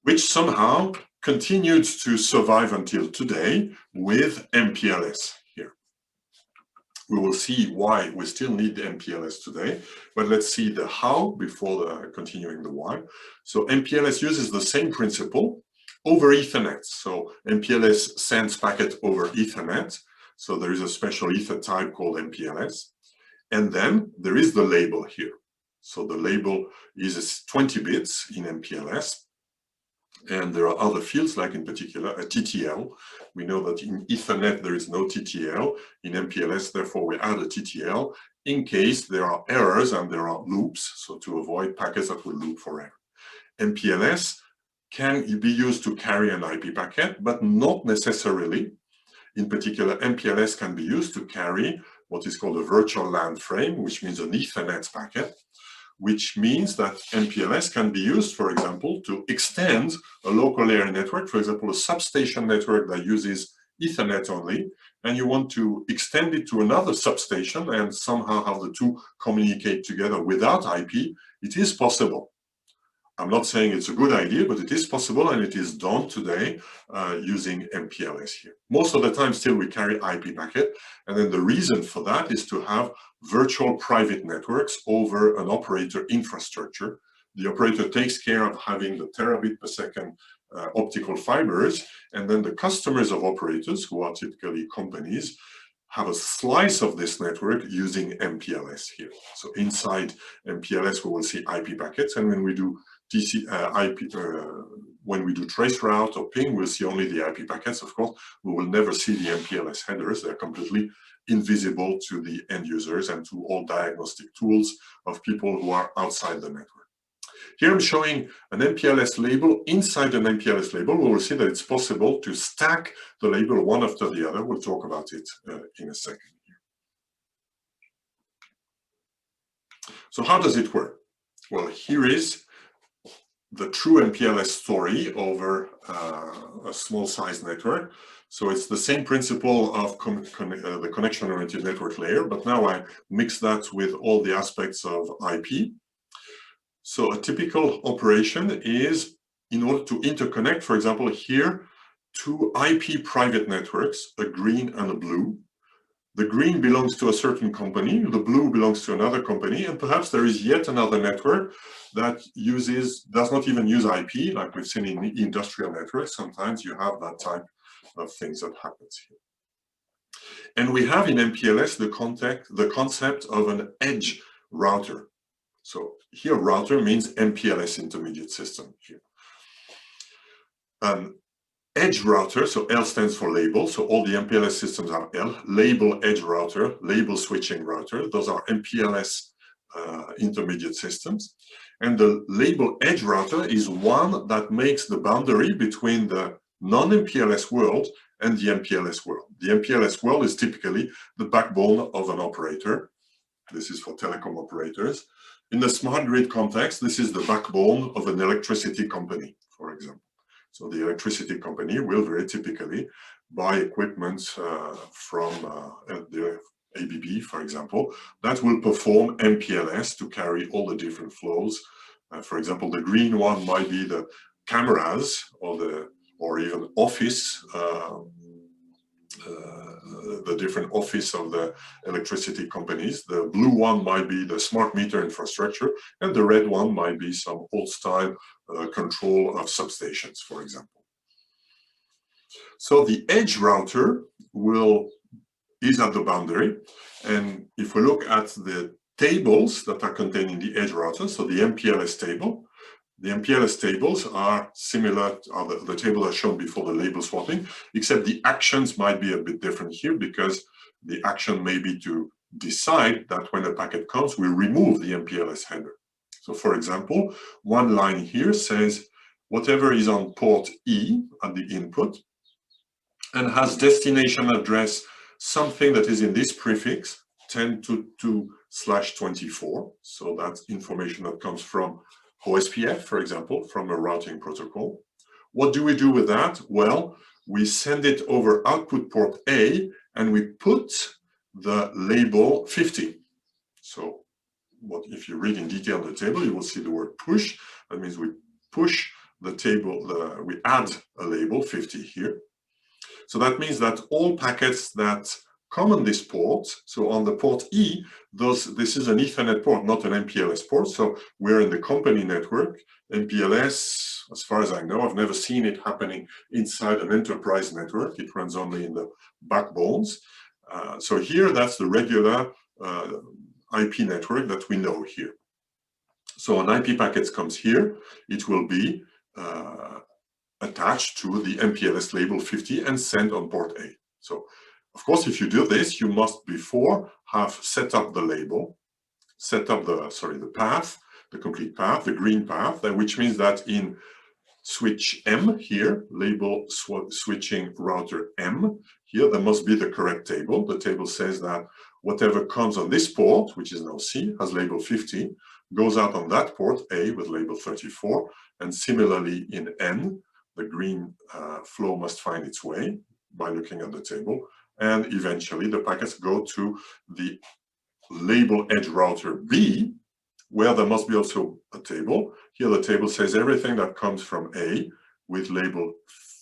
which somehow continued to survive until today with MPLS. We will see why we still need the MPLS today, but let's see the how before continuing the why. So MPLS uses the same principle over Ethernet. So MPLS sends packet over Ethernet. So there is a special ether type called MPLS. And then there is the label here. So the label is 20 bits in MPLS. And there are other fields, like in particular a TTL. We know that in Ethernet there is no TTL. In MPLS, therefore, we add a TTL in case there are errors and there are loops, so to avoid packets that will loop forever. MPLS can be used to carry an IP packet, but not necessarily. In particular, MPLS can be used to carry what is called a virtual LAN frame, which means an Ethernet packet, which means that MPLS can be used, for example, to extend a local area network, for example, a substation network that uses Ethernet only, and you want to extend it to another substation and somehow have the two communicate together without IP. It is possible. I'm not saying it's a good idea, but it is possible, and it is done today using MPLS here. Most of the time still we carry IP packet, and then the reason for that is to have virtual private networks over an operator infrastructure. The operator takes care of having the terabit per second optical fibers, and then the customers of operators, who are typically companies, have a slice of this network using MPLS here. So inside MPLS we will see IP packets, and when we do when we do trace route or ping, we'll see only the IP packets. Of course, we will never see the MPLS headers. They're completely invisible to the end users and to all diagnostic tools of people who are outside the network. Here I'm showing an MPLS label. Inside an MPLS label, we will see that it's possible to stack the label one after the other. We'll talk about it in a second. So how does it work? Well, here is the true MPLS story over a small size network. So it's the same principle of the connection-oriented network layer, but now I mix that with all the aspects of IP. So a typical operation is, in order to interconnect, for example, here, two IP private networks, a green and a blue. The green belongs to a certain company, the blue belongs to another company, and perhaps there is yet another network that does not even use IP, like we've seen in industrial networks. Sometimes you have that type of things that happens here. And we have in MPLS the concept of an edge router. So here router means MPLS intermediate system here. Edge router, so L stands for label, so all the MPLS systems are L, label edge router, label switching router, those are MPLS intermediate systems. And the label edge router is one that makes the boundary between the non-MPLS world and the MPLS world. The MPLS world is typically the backbone of an operator. This is for telecom operators. In the smart grid context, this is the backbone of an electricity company, for example. So the electricity company will very typically buy equipment from the ABB, for example, that will perform MPLS to carry all the different flows. For example, the green one might be the cameras or even office, the different office of the electricity companies. The blue one might be the smart meter infrastructure, and the red one might be some old style control of substations, for example. So the edge router is at the boundary, and if we look at the tables that are contained in the edge router, so the MPLS table, the MPLS tables are similar to the table I showed before the label swapping, except the actions might be a bit different here, because the action may be to decide that when a packet comes, we remove the MPLS header. So for example, one line here says whatever is on port E at the input and has destination address something that is in this prefix 10.2/24. So that's information that comes from OSPF, for example, from a routing protocol. What do we do with that? Well, we send it over output port A and we put the label 50. So if you read in detail the table, you will see the word push. That means we push the table, we add a label 50 here. So that means that all packets that come on this port, so on the port E, this is an Ethernet port, not an MPLS port. So we're in the company network. MPLS, as far as I know, I've never seen it happening inside an enterprise network. It runs only in the backbones. So here, that's the regular IP network that we know here. So an IP packet comes here, it will be attached to the MPLS label 50 and sent on port A. So of course, if you do this, you must before have set up the label, set up the path, the complete path, the green path, which means that in switch M here, label switching router M, here there must be the correct table. The table says that whatever comes on this port, which is now C, has label 50, goes out on that port A with label 34, and similarly in N, the green flow must find its way by looking at the table, and eventually the packets go to the label edge router B, where there must be also a table. Here the table says everything that comes from A with label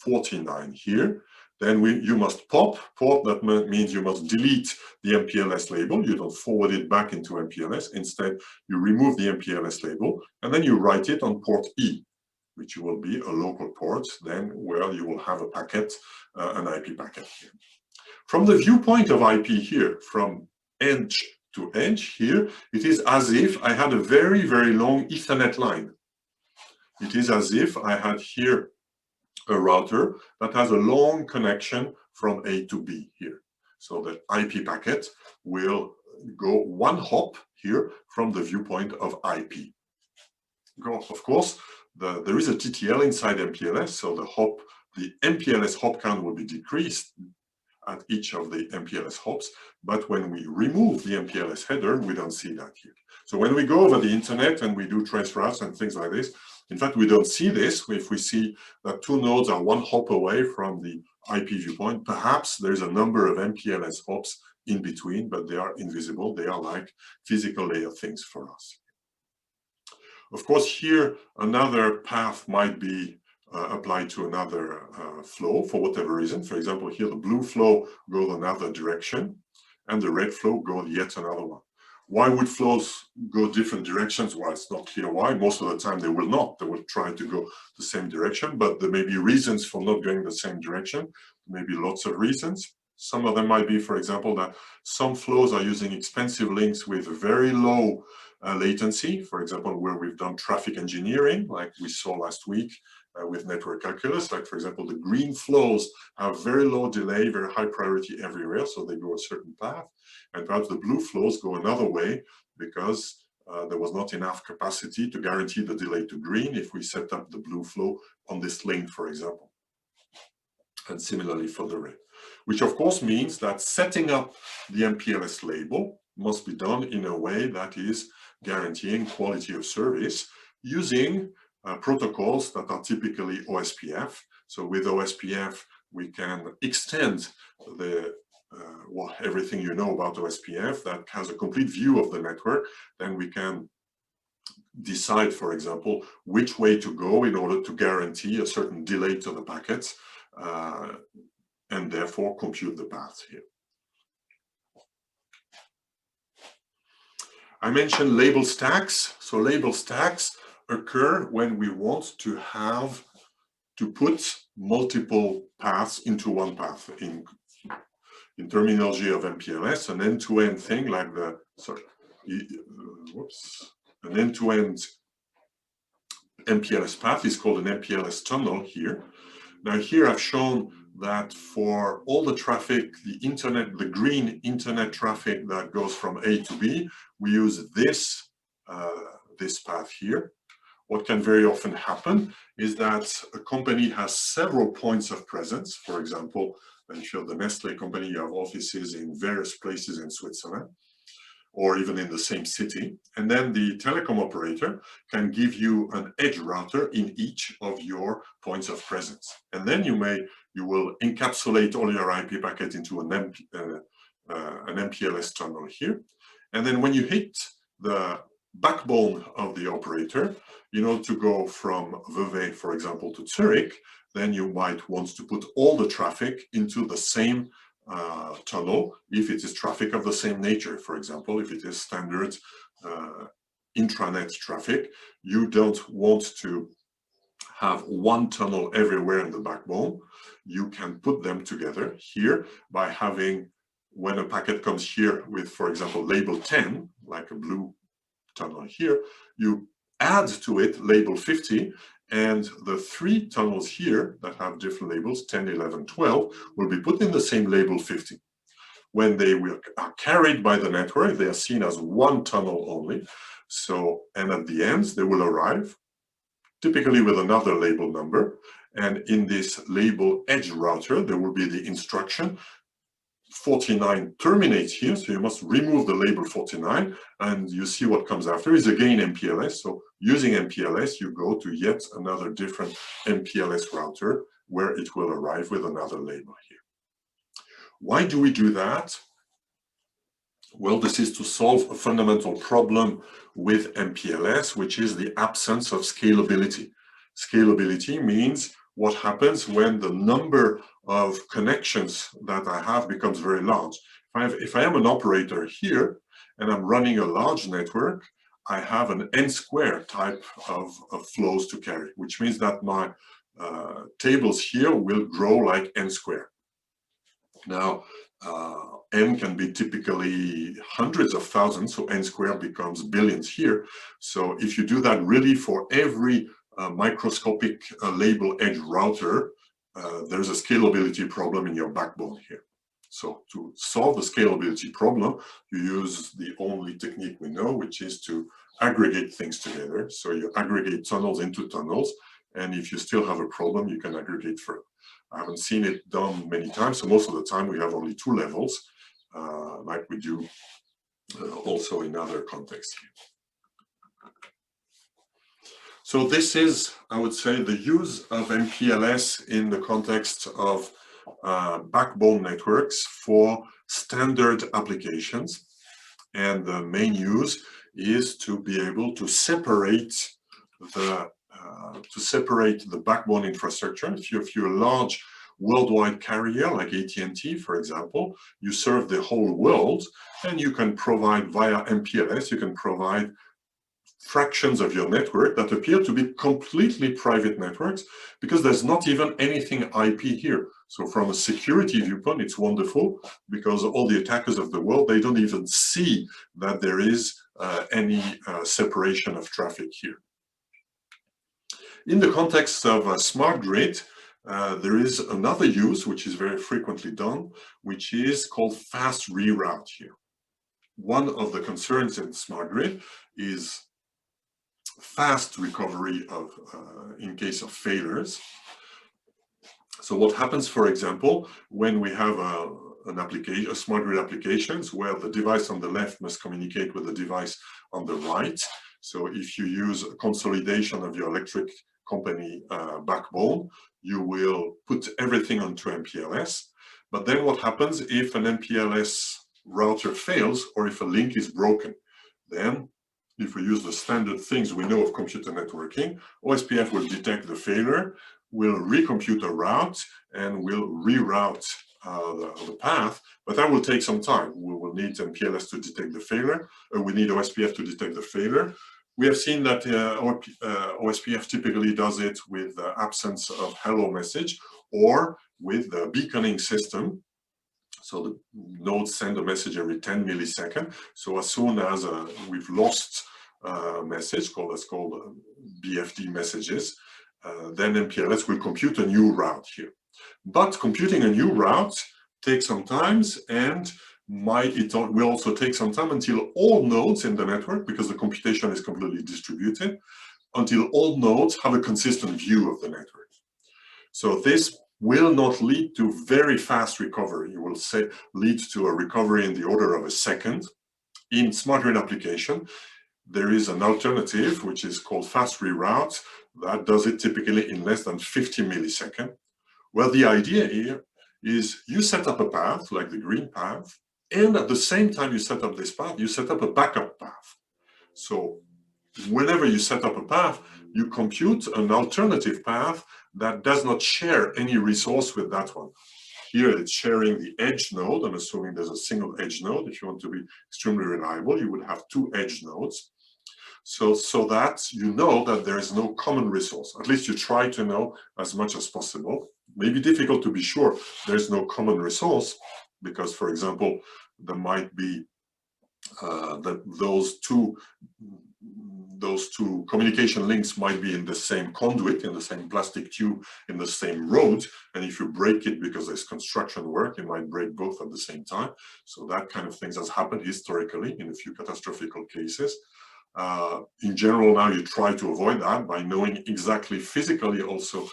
49 here. Then you must port, that means you must delete the MPLS label. You don't forward it back into MPLS. Instead, you remove the MPLS label, and then you write it on port E, which will be a local port, then where you will have a packet, an IP packet here. From the viewpoint of IP here, from edge to edge here, it is as if I had a very, very long Ethernet line. It is as if I had here a router that has a long connection from A to B here. So the IP packet will go one hop here from the viewpoint of IP. Of course, there is a TTL inside MPLS, so the MPLS hop count will be decreased at each of the MPLS hops, but when we remove the MPLS header, we don't see that here. So when we go over the internet and we do trace routes and things like this, in fact, we don't see this. If we see that two nodes are one hop away from the IP viewpoint, perhaps there's a number of MPLS hops in between, but they are invisible. They are like physical layer things for us. Of course, here another path might be applied to another flow for whatever reason. For example, here the blue flow goes another direction and the red flow goes yet another one. Why would flows go different directions? Well, it's not clear why. Most of the time they will not. They will try to go the same direction, but there may be reasons for not going the same direction. There may be lots of reasons. Some of them might be, for example, that some flows are using expensive links with very low latency, for example, where we've done traffic engineering, like we saw last week with network calculus. Like, for example, the green flows have very low delay, very high priority everywhere, so they go a certain path. And perhaps the blue flows go another way because there was not enough capacity to guarantee the delay to green if we set up the blue flow on this link, for example. And similarly for the red, which of course means that setting up the MPLS label must be done in a way that is guaranteeing quality of service using protocols that are typically OSPF. So with OSPF, we can extend the everything you know about OSPF that has a complete view of the network. Then we can decide, for example, which way to go in order to guarantee a certain delay to the packets and therefore compute the paths here. I mentioned label stacks. So label stacks occur when we want to put multiple paths into one path. In terminology of MPLS, an end-to-end thing like an end-to-end MPLS path is called an MPLS tunnel here. Now here I've shown that for all the traffic, the green internet traffic that goes from A to B, we use this path here. What can very often happen is that a company has several points of presence. For example, if you're the Nestle company, you have offices in various places in Switzerland, or even in the same city. And then the telecom operator can give you an edge router in each of your points of presence. And then you will encapsulate all your IP packet into an MPLS tunnel here. And then when you hit the backbone of the operator, to go from Vevey, for example, to Zurich, then you might want to put all the traffic into the same tunnel if it is traffic of the same nature. For example, if it is standard intranet traffic, you don't want to have one tunnel everywhere in the backbone. You can put them together here by having, when a packet comes here with, for example, label 10, like a blue tunnel here, you add to it label 50, and the three tunnels here that have different labels, 10, 11, 12, will be put in the same label 50. When they are carried by the network, they are seen as one tunnel only. So, and at the end, they will arrive, typically with another label number. And in this label edge router, there will be the instruction 49 terminates here, so you must remove the label 49, and you see what comes after is again MPLS. So using MPLS, you go to yet another different MPLS router where it will arrive with another label here. Why do we do that? Well, this is to solve a fundamental problem with MPLS, which is the absence of scalability. Scalability means what happens when the number of connections that I have becomes very large. If I am an operator here and I'm running a large network, I have an n² type of flows to carry, which means that my tables here will grow like n². Now, n can be typically hundreds of thousands, so n² becomes billions here. So if you do that really for every microscopic label edge router, there's a scalability problem in your backbone here. So to solve the scalability problem, you use the only technique we know, which is to aggregate things together. So you aggregate tunnels into tunnels, and if you still have a problem, you can aggregate further. I haven't seen it done many times, so most of the time we have only 2 levels, like we do also in other contexts here. So this is, I would say, the use of MPLS in the context of backbone networks for standard applications. And the main use is to be able to separate the backbone infrastructure. If you're a large worldwide carrier like AT&T, for example, you serve the whole world, and you can provide via MPLS, you can provide fractions of your network that appear to be completely private networks because there's not even anything IP here. So from a security viewpoint, it's wonderful because all the attackers of the world, they don't even see that there is any separation of traffic here. In the context of a smart grid, there is another use which is very frequently done, which is called fast reroute here. One of the concerns in smart grid is fast recovery of in case of failures. So what happens, for example, when we have an application, a smart grid applications where the device on the left must communicate with the device on the right. So if you use a consolidation of your electric company backbone, you will put everything onto MPLS. But then what happens if an MPLS router fails or if a link is broken? Then if we use the standard things we know of computer networking, OSPF will detect the failure, will recompute a route, and will reroute the path, but that will take some time. We will need MPLS to detect the failure, we need OSPF to detect the failure. We have seen that OSPF typically does it with the absence of hello message or with the beaconing system. So the nodes send a message every 10 milliseconds. So as soon as we've lost a message, that's called BFD messages, then MPLS will compute a new route here. But computing a new route takes some time, and it will also take some time until all nodes in the network, because the computation is completely distributed, until all nodes have a consistent view of the network. So this will not lead to very fast recovery. It will lead to a recovery in the order of a second. In smart grid application, there is an alternative which is called fast reroute that does it typically in less than 50 milliseconds. Well, the idea here is you set up a path like the green path, and at the same time you set up this path, you set up a backup path. So whenever you set up a path, you compute an alternative path that does not share any resource with that one. Here it's sharing the edge node. I'm assuming there's a single edge node. If you want to be extremely reliable, you would have 2 edge nodes. So that you know that there is no common resource. At least you try to know as much as possible. Maybe difficult to be sure there's no common resource because, for example, there might be those two communication links might be in the same conduit, in the same plastic tube, in the same road. And if you break it because there's construction work, you might break both at the same time. So that kind of things has happened historically in a few catastrophic cases. In general, now you try to avoid that by knowing exactly physically also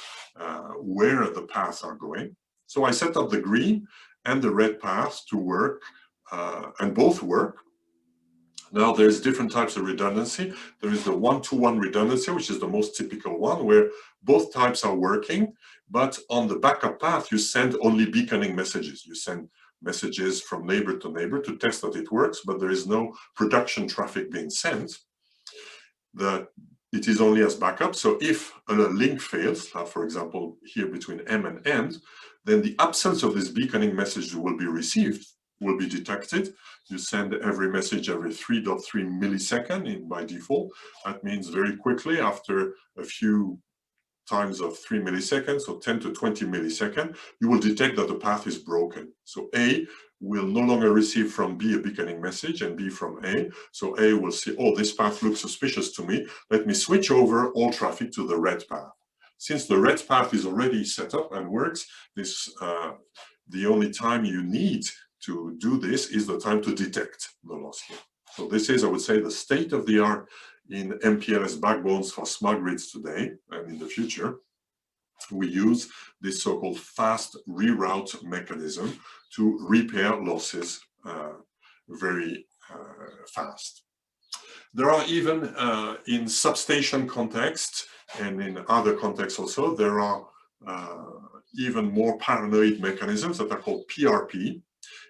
where the paths are going. So I set up the green and the red paths to work, and both work. Now there's different types of redundancy. There is the one-to-one redundancy, which is the most typical one, where both types are working, but on the backup path, you send only beaconing messages. You send messages from neighbor to neighbor to test that it works, but there is no production traffic being sent. It is only as backup. So if a link fails, for example, here between M and N, then the absence of this beaconing message will be received, will be detected. You send every message every 3.3 millisecond by default. That means very quickly, after a few times of 3 milliseconds, or 10 to 20 milliseconds, you will detect that the path is broken. So A will no longer receive from B a beaconing message and B from A. So A will see, oh, this path looks suspicious to me. Let me switch over all traffic to the red path. Since the red path is already set up and works, the only time you need to do this is the time to detect the loss here. So this is, I would say, the state of the art in MPLS backbones for smart grids today and in the future. We use this so-called fast reroute mechanism to repair losses very fast. There are even in substation context and in other contexts also, there are even more paranoid mechanisms that are called PRP.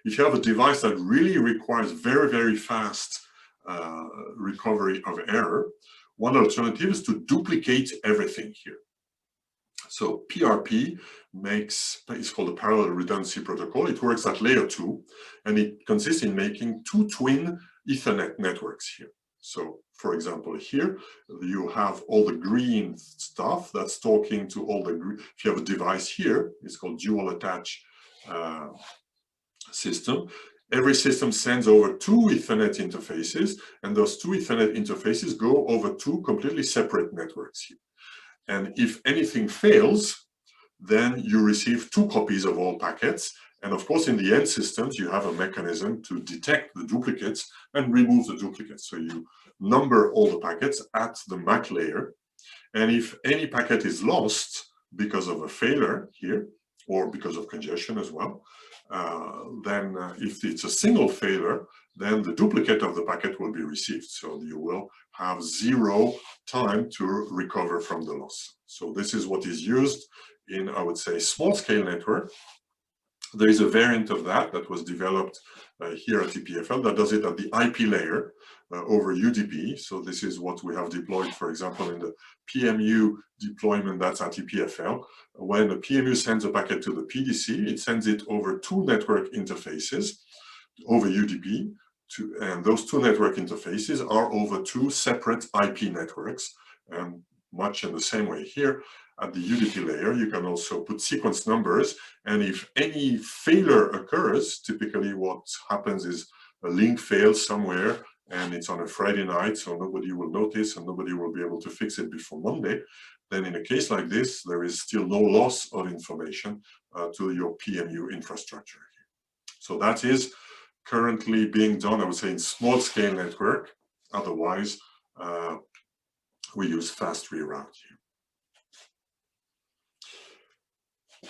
If you have a device that really requires very, very fast recovery of error, one alternative is to duplicate everything here. So PRP is called a parallel redundancy protocol. It works at layer 2, and it consists in making 2 twin Ethernet networks here. So, for example, here you have all the green stuff that's talking to all the green. If you have a device here, it's called dual attach system. Every system sends over 2 Ethernet interfaces, and those 2 Ethernet interfaces go over 2 completely separate networks here. And if anything fails, then you receive 2 copies of all packets. And of course, in the end systems, you have a mechanism to detect the duplicates and remove the duplicates. So you number all the packets at the MAC layer. And if any packet is lost because of a failure here, or because of congestion as well, then if it's a single failure, then the duplicate of the packet will be received. So you will have 0 time to recover from the loss. So this is what is used in, I would say, small scale network. There is a variant of that was developed here at EPFL that does it at the IP layer over UDP. So this is what we have deployed, for example, in the PMU deployment that's at EPFL. When the PMU sends a packet to the PDC, it sends it over 2 network interfaces over UDP, and those 2 network interfaces are over 2 separate IP networks. And much in the same way here, at the UDP layer, you can also put sequence numbers, and if any failure occurs, typically what happens is a link fails somewhere, and it's on a Friday night, so nobody will notice and nobody will be able to fix it before Monday, then in a case like this, there is still no loss of information to your PMU infrastructure. So that is currently being done, I would say, in small scale network. Otherwise, we use fast reroute here.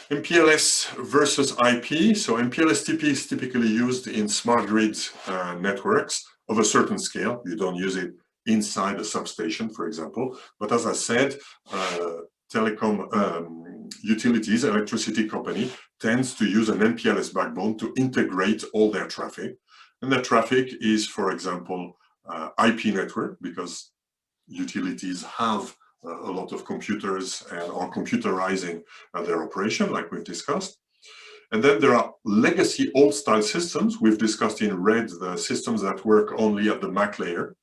MPLS versus IP. So MPLS TP is typically used in smart grid networks of a certain scale. You don't use it inside a substation, for example. But as I said, telecom utilities, electricity company, tends to use an MPLS backbone to integrate all their traffic. And that traffic is, for example, IP network, because utilities have a lot of computers and are computerizing their operation, like we've discussed. And then there are legacy old-style systems. We've discussed in red the systems that work only at the MAC layer.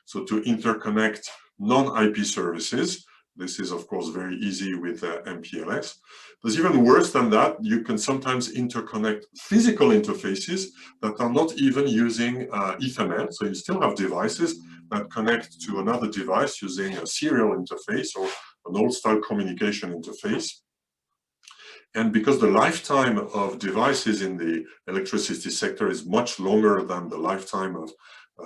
So to interconnect non-IP services, this is, of course, very easy with MPLS. There's even worse than that. You can sometimes interconnect physical interfaces that are not even using Ethernet. So you still have devices that connect to another device using a serial interface or an old-style communication interface. And because the lifetime of devices in the electricity sector is much longer than the lifetime of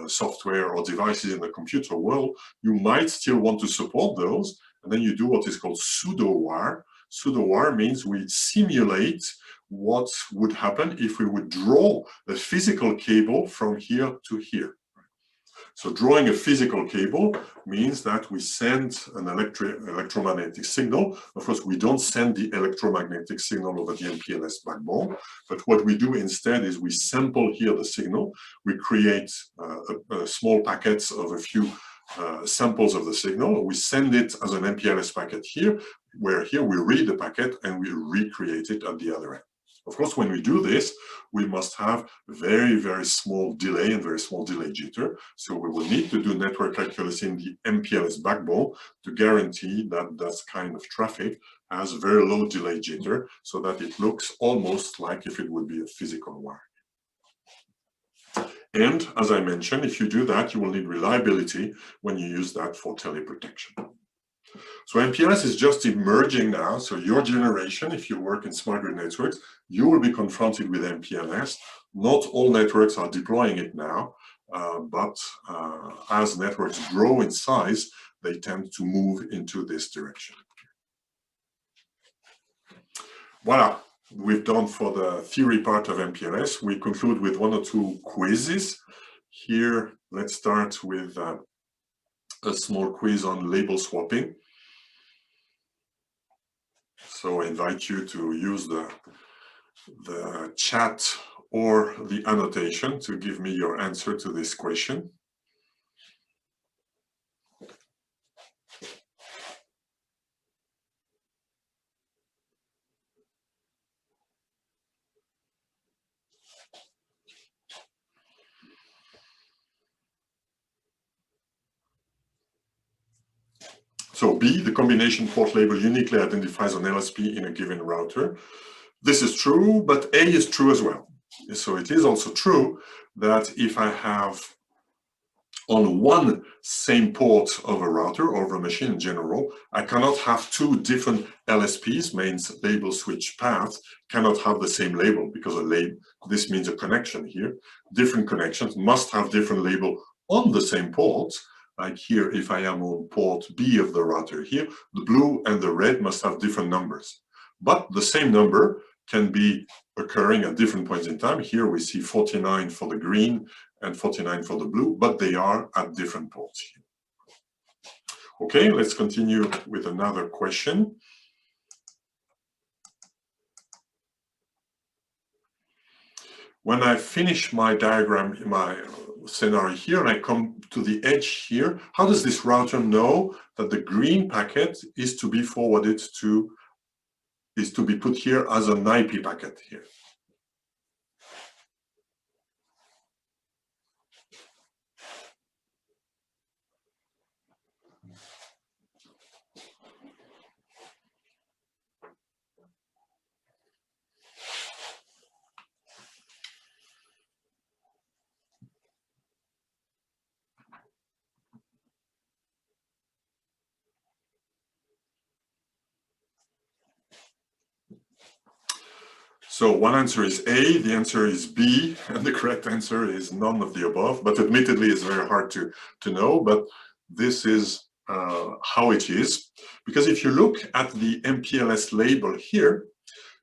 software or devices in the computer world, you might still want to support those. And then you do what is called pseudo-WAR. Pseudo-WAR means we simulate what would happen if we would draw a physical cable from here to here. So drawing a physical cable means that we send an electromagnetic signal. Of course, we don't send the electromagnetic signal over the MPLS backbone, but what we do instead is we sample here the signal. We create small packets of a few samples of the signal. We send it as an MPLS packet here, where here we read the packet and we recreate it at the other end. Of course, when we do this, we must have very, very small delay and very small delay jitter. So we will need to do network calculus in the MPLS backbone to guarantee that that kind of traffic has very low delay jitter so that it looks almost like if it would be a physical wire. And as I mentioned, if you do that, you will need reliability when you use that for teleprotection. So MPLS is just emerging now. So your generation, if you work in smart grid networks, you will be confronted with MPLS. Not all networks are deploying it now, but as networks grow in size, they tend to move into this direction. Voila, we've done for the theory part of MPLS. We conclude with one or two quizzes. Here, let's start with a small quiz on label swapping. So I invite you to use the chat or the annotation to give me your answer to this question. So B, the combination port label uniquely identifies an LSP in a given router. This is true, but A is true as well. So it is also true that if I have on one same port of a router or of a machine in general, I cannot have two different LSPs, means label switch paths, cannot have the same label because a label, this means a connection here. Different connections must have different label on the same ports. Like here, if I am on port B of the router here, the blue and the red must have different numbers. But the same number can be occurring at different points in time. Here we see 49 for the green and 49 for the blue, but they are at different ports here. Okay, let's continue with another question. When I finish my diagram, my scenario here, and I come to the edge here, how does this router know that the green packet is to be forwarded to, is to be put here as an IP packet here? So one answer is A, the answer is B, and the correct answer is none of the above, but admittedly it's very hard to know, but this is how it is. Because if you look at the MPLS label here,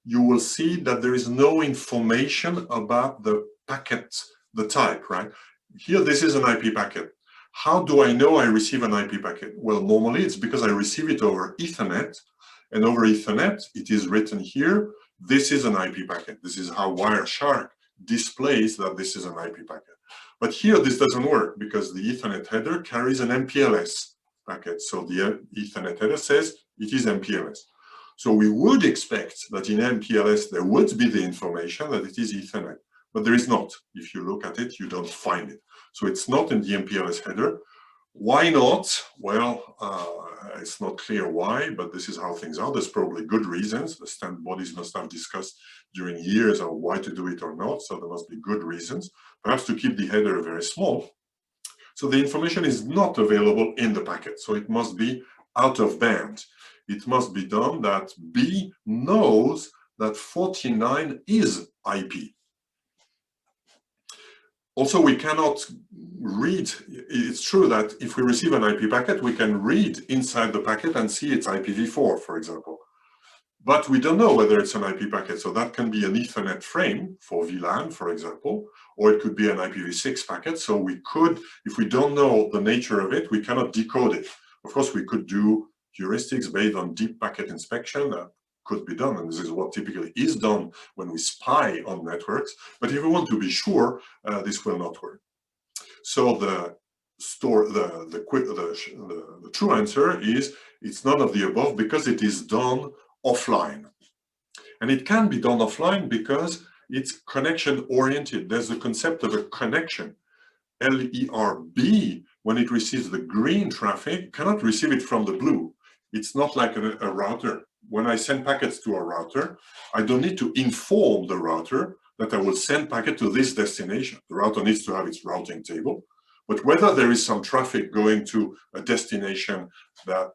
you will see that there is no information about the packet, the type, right? Here, this is an IP packet. How do I know I receive an IP packet? Well, normally it's because I receive it over Ethernet, and over Ethernet, it is written here, this is an IP packet. This is how Wireshark displays that this is an IP packet. But here, this doesn't work because the Ethernet header carries an MPLS packet. So the Ethernet header says it is MPLS. So we would expect that in MPLS, there would be the information that it is Ethernet, but there is not. If you look at it, you don't find it. So it's not in the MPLS header. Why not? Well, it's not clear why, but this is how things are. There's probably good reasons. The standard bodies must have discussed during years of why to do it or not. So there must be good reasons, perhaps to keep the header very small. So the information is not available in the packet. So it must be out of band. It must be done that B knows that 49 is IP. Also, we cannot read, it's true that if we receive an IP packet, we can read inside the packet and see it's IPv4, for example. But we don't know whether it's an IP packet, so that can be an Ethernet frame for VLAN, for example, or it could be an IPv6 packet. So we could, if we don't know the nature of it, we cannot decode it. Of course, we could do heuristics based on deep packet inspection. That could be done, and this is what typically is done when we spy on networks. But if we want to be sure, this will not work. So the true answer is it's none of the above, because it is done offline. And it can be done offline because it's connection oriented. There's the concept of a connection. LERB, when it receives the green traffic, cannot receive it from the blue. It's not like a router. When I send packets to a router, I don't need to inform the router that I will send packet to this destination. The router needs to have its routing table. But whether there is some traffic going to a destination that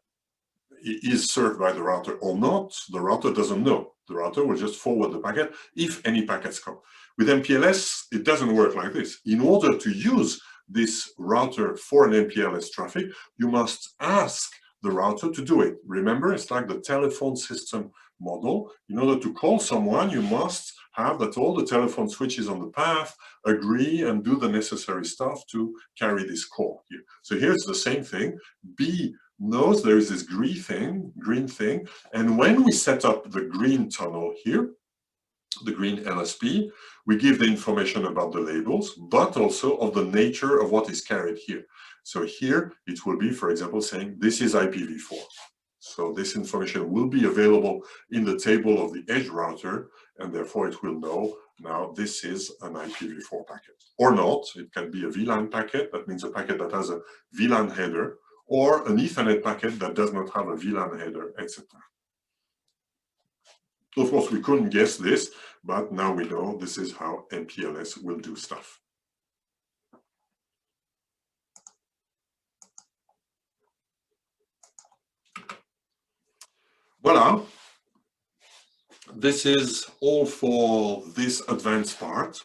is served by the router or not, the router doesn't know. The router will just forward the packet if any packets come. With MPLS, it doesn't work like this. In order to use this router for an MPLS traffic, you must ask the router to do it. Remember, it's like the telephone system model. In order to call someone, you must have that all the telephone switches on the path agree and do the necessary stuff to carry this call here. So here's the same thing. B knows there is this green thing, and when we set up the green tunnel here, the green LSP, we give the information about the labels, but also of the nature of what is carried here. So here it will be, for example, saying this is IPv4. So this information will be available in the table of the edge router, and therefore it will know now this is an IPv4 packet. Or not, it can be a VLAN packet, that means a packet that has a VLAN header, or an Ethernet packet that does not have a VLAN header, etc. Of course, we couldn't guess this, but now we know this is how MPLS will do stuff. Voila. This is all for this advanced part.